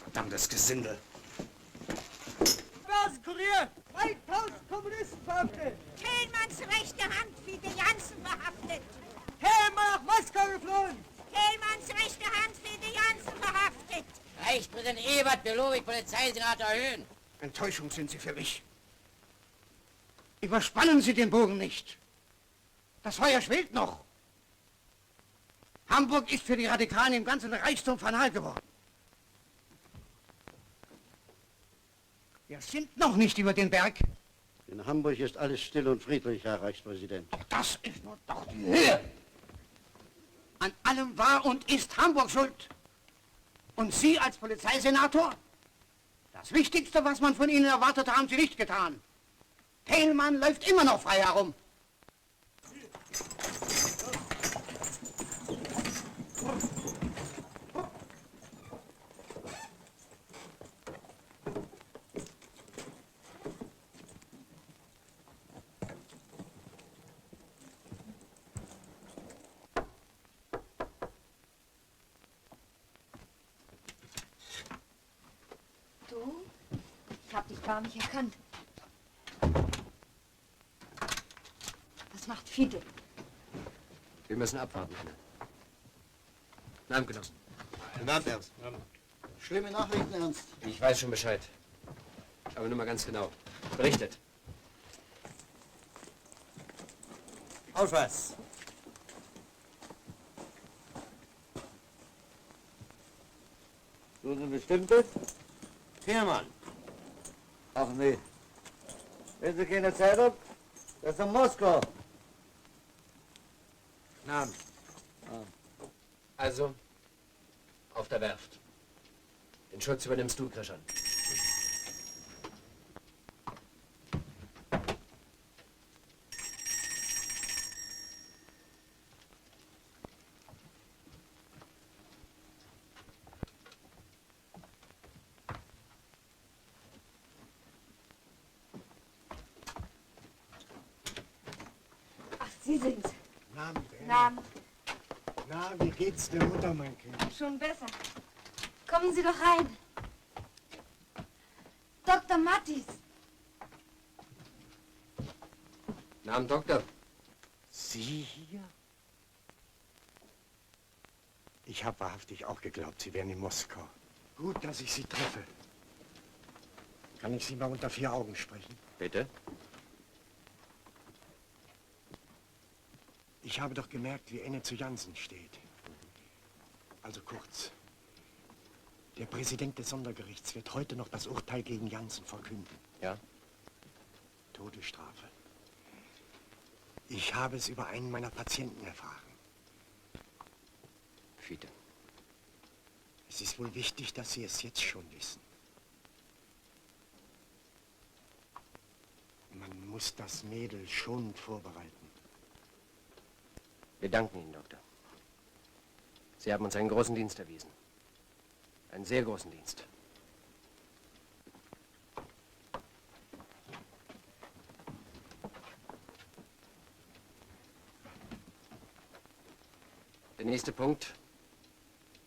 Verdammtes Gesindel! Börsenkurier! 3000 Kommunisten verhaftet! Thälmanns rechte Hand, Fiete Jansen, verhaftet! Thälmann nach Moskau geflohen! Thälmanns rechte Hand, Fiete Jansen, verhaftet! Reichspräsident Ebert, Belowig, Polizeisenator Höhn. Enttäuschung sind Sie für mich. Überspannen Sie den Bogen nicht. Das Feuer schwelt noch. Hamburg ist für die Radikalen im ganzen Reich zum Fanal geworden. Wir sind noch nicht über den Berg. In Hamburg ist alles still und friedlich, Herr Reichspräsident. Das ist nun doch die Höhe. An allem war und ist Hamburg schuld. Und Sie als Polizeisenator? Das Wichtigste, was man von Ihnen erwartet, haben Sie nicht getan. Thälmann läuft immer noch frei herum. Du? Ich hab dich gar nicht erkannt. Was macht Fiete? Wir müssen abwarten, Anne. Guten Abend, Genossen. Guten Abend, Ernst. Schlimme Nachrichten, Ernst. Ich weiß schon Bescheid. Aber nur mal ganz genau. Berichtet. Ausweis. Du eine bestimmte? Thälmann. Ach nee. Wenn Sie keine Zeit haben, das ist in Moskau. Namen. Also, auf der Werft. Den Schutz übernimmst du, Krischan. Ach, Sie sind's. Namen, Namen. Na, wie geht's der Mutter, mein Kind? Schon besser. Kommen Sie doch rein. Dr. Mattis. Namen, Doktor. Sie hier? Ich habe wahrhaftig auch geglaubt, Sie wären in Moskau. Gut, dass ich Sie treffe. Kann ich Sie mal unter 4 Augen sprechen? Bitte? Ich habe doch gemerkt, wie Enne zu Jansen steht. Also kurz. Der Präsident des Sondergerichts wird heute noch das Urteil gegen Jansen verkünden. Ja? Todesstrafe. Ich habe es über einen meiner Patienten erfahren. Fiete. Es ist wohl wichtig, dass Sie es jetzt schon wissen. Man muss das Mädel schonend vorbereiten. Wir danken Ihnen, Doktor. Sie haben uns einen großen Dienst erwiesen. Einen sehr großen Dienst. Der nächste Punkt.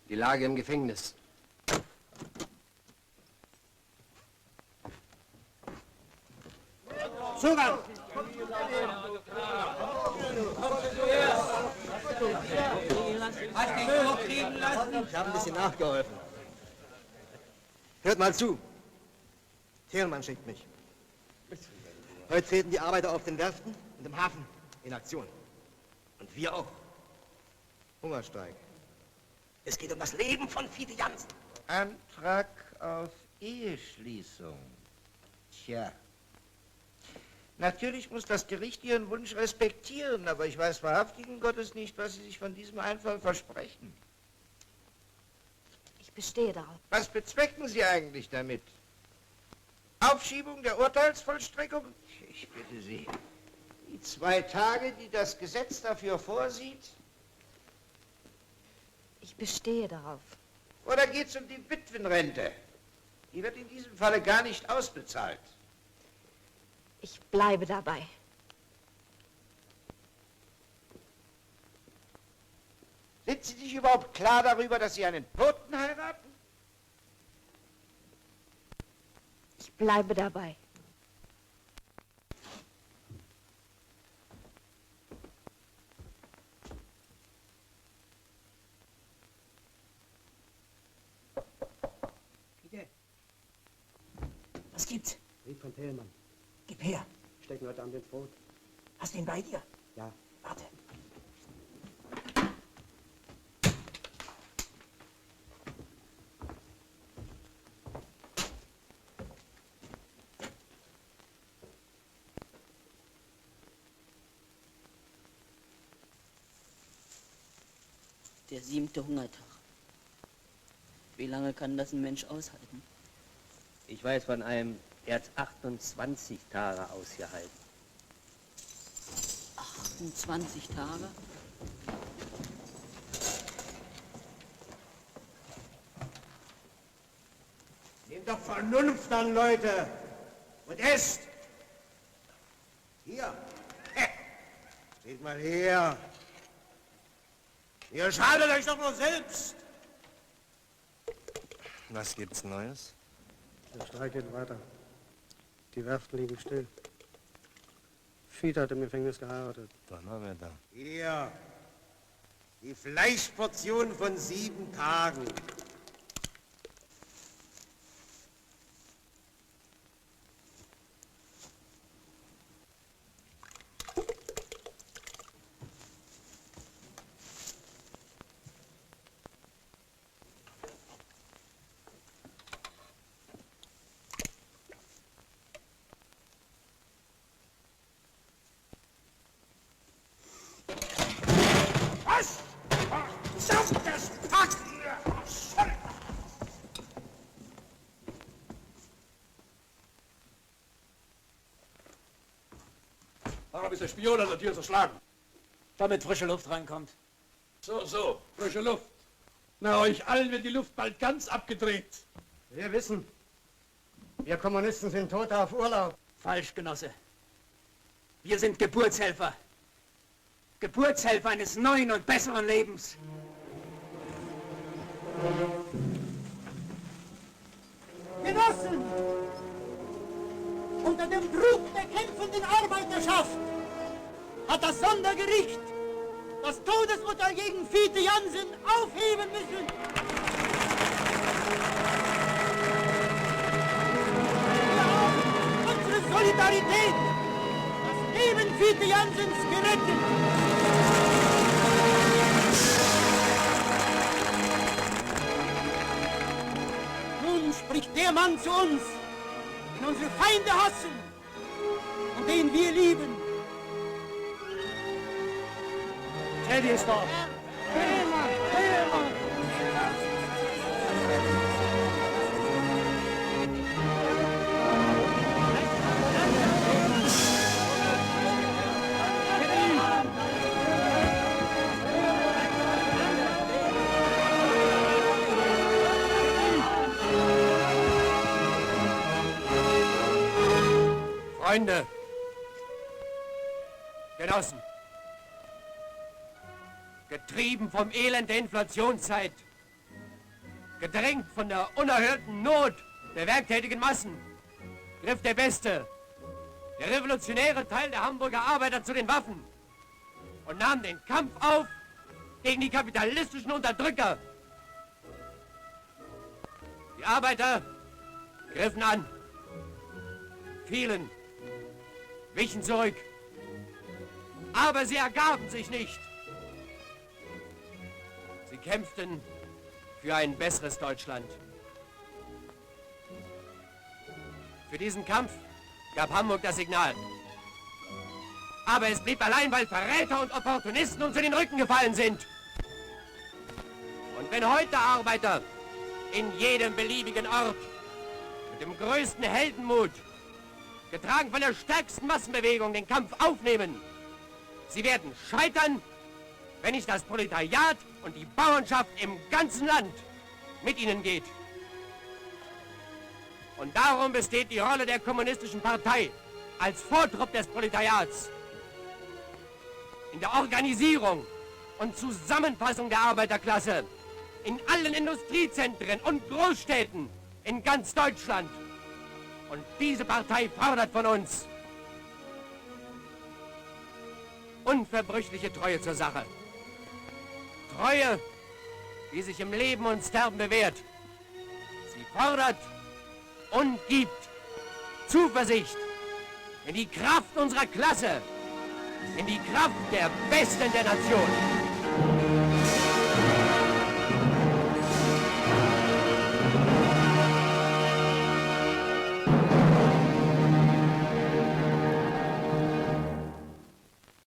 Die Lage im Gefängnis. Zugang! Ich habe ein bisschen nachgeholfen. Hört mal zu. Thälmann schickt mich. Heute treten die Arbeiter auf den Werften und im Hafen in Aktion. Und wir auch. Hungerstreik. Es geht um das Leben von Fiete Jansen. Antrag auf Eheschließung. Tja, Natürlich muss das Gericht Ihren Wunsch respektieren, aber ich weiß wahrhaftigen Gottes nicht, was Sie sich von diesem Einfall versprechen. Ich bestehe darauf. Was bezwecken Sie eigentlich damit? Aufschiebung der Urteilsvollstreckung? Ich bitte Sie, die 2 Tage, die das Gesetz dafür vorsieht? Ich bestehe darauf. Oder geht es um die Witwenrente? Die wird in diesem Falle gar nicht ausbezahlt. Ich bleibe dabei. Sind Sie sich überhaupt klar darüber, dass Sie einen Toten heiraten? Ich bleibe dabei. Bitte. Was gibt's? Brief von Thälmann. Gib her. Stecken heute Abend ins Brot. Hast du ihn bei dir? Ja. Warte. Der 7. Hungertag. Wie lange kann das ein Mensch aushalten? Ich weiß von einem, der hat 28 Tage ausgehalten. 28 Tage? Nehmt doch Vernunft an, Leute, und esst. Hier. Seht mal her. Ihr schadet euch doch nur selbst. Was gibt's Neues? Der Streik geht weiter. Die Werften liegen still. Fiete hat im Gefängnis geheiratet. Donnerwetter. Hier. Die Fleischportion von 7 Tagen. Was? Verdammtes Pack! Warum ist der Spion an der Tür zerschlagen? Damit frische Luft reinkommt. So, frische Luft. Na, euch allen wird die Luft bald ganz abgedreht. Wir wissen, wir Kommunisten sind Tote auf Urlaub. Falsch, Genosse. Wir sind Geburtshelfer. Geburtshelfer eines neuen und besseren Lebens. Genossen! Unter dem Druck der kämpfenden Arbeiterschaft hat das Sondergericht das Todesurteil gegen Fiete Jansen aufheben müssen. Wir haben unsere Solidarität, das Leben Fiete Jansens gerettet. Nun spricht der Mann zu uns, den unsere Feinde hassen und den wir lieben. Teddy ist da. Thälmann, Thälmann! Freunde, Genossen, getrieben vom Elend der Inflationszeit, gedrängt von der unerhörten Not der werktätigen Massen, griff der beste, der revolutionäre Teil der Hamburger Arbeiter zu den Waffen und nahm den Kampf auf gegen die kapitalistischen Unterdrücker. Die Arbeiter griffen an, fielen, wichen zurück, aber sie ergaben sich nicht. Sie kämpften für ein besseres Deutschland. Für diesen Kampf gab Hamburg das Signal. Aber es blieb allein, weil Verräter und Opportunisten uns in den Rücken gefallen sind. Und wenn heute Arbeiter in jedem beliebigen Ort mit dem größten Heldenmut, getragen von der stärksten Massenbewegung, den Kampf aufnehmen, sie werden scheitern, wenn nicht das Proletariat und die Bauernschaft im ganzen Land mit ihnen geht. Und darum besteht die Rolle der Kommunistischen Partei als Vortrupp des Proletariats in der Organisierung und Zusammenfassung der Arbeiterklasse in allen Industriezentren und Großstädten in ganz Deutschland. Und diese Partei fordert von uns unverbrüchliche Treue zur Sache. Treue, die sich im Leben und Sterben bewährt. Sie fordert und gibt Zuversicht in die Kraft unserer Klasse, in die Kraft der Besten der Nation.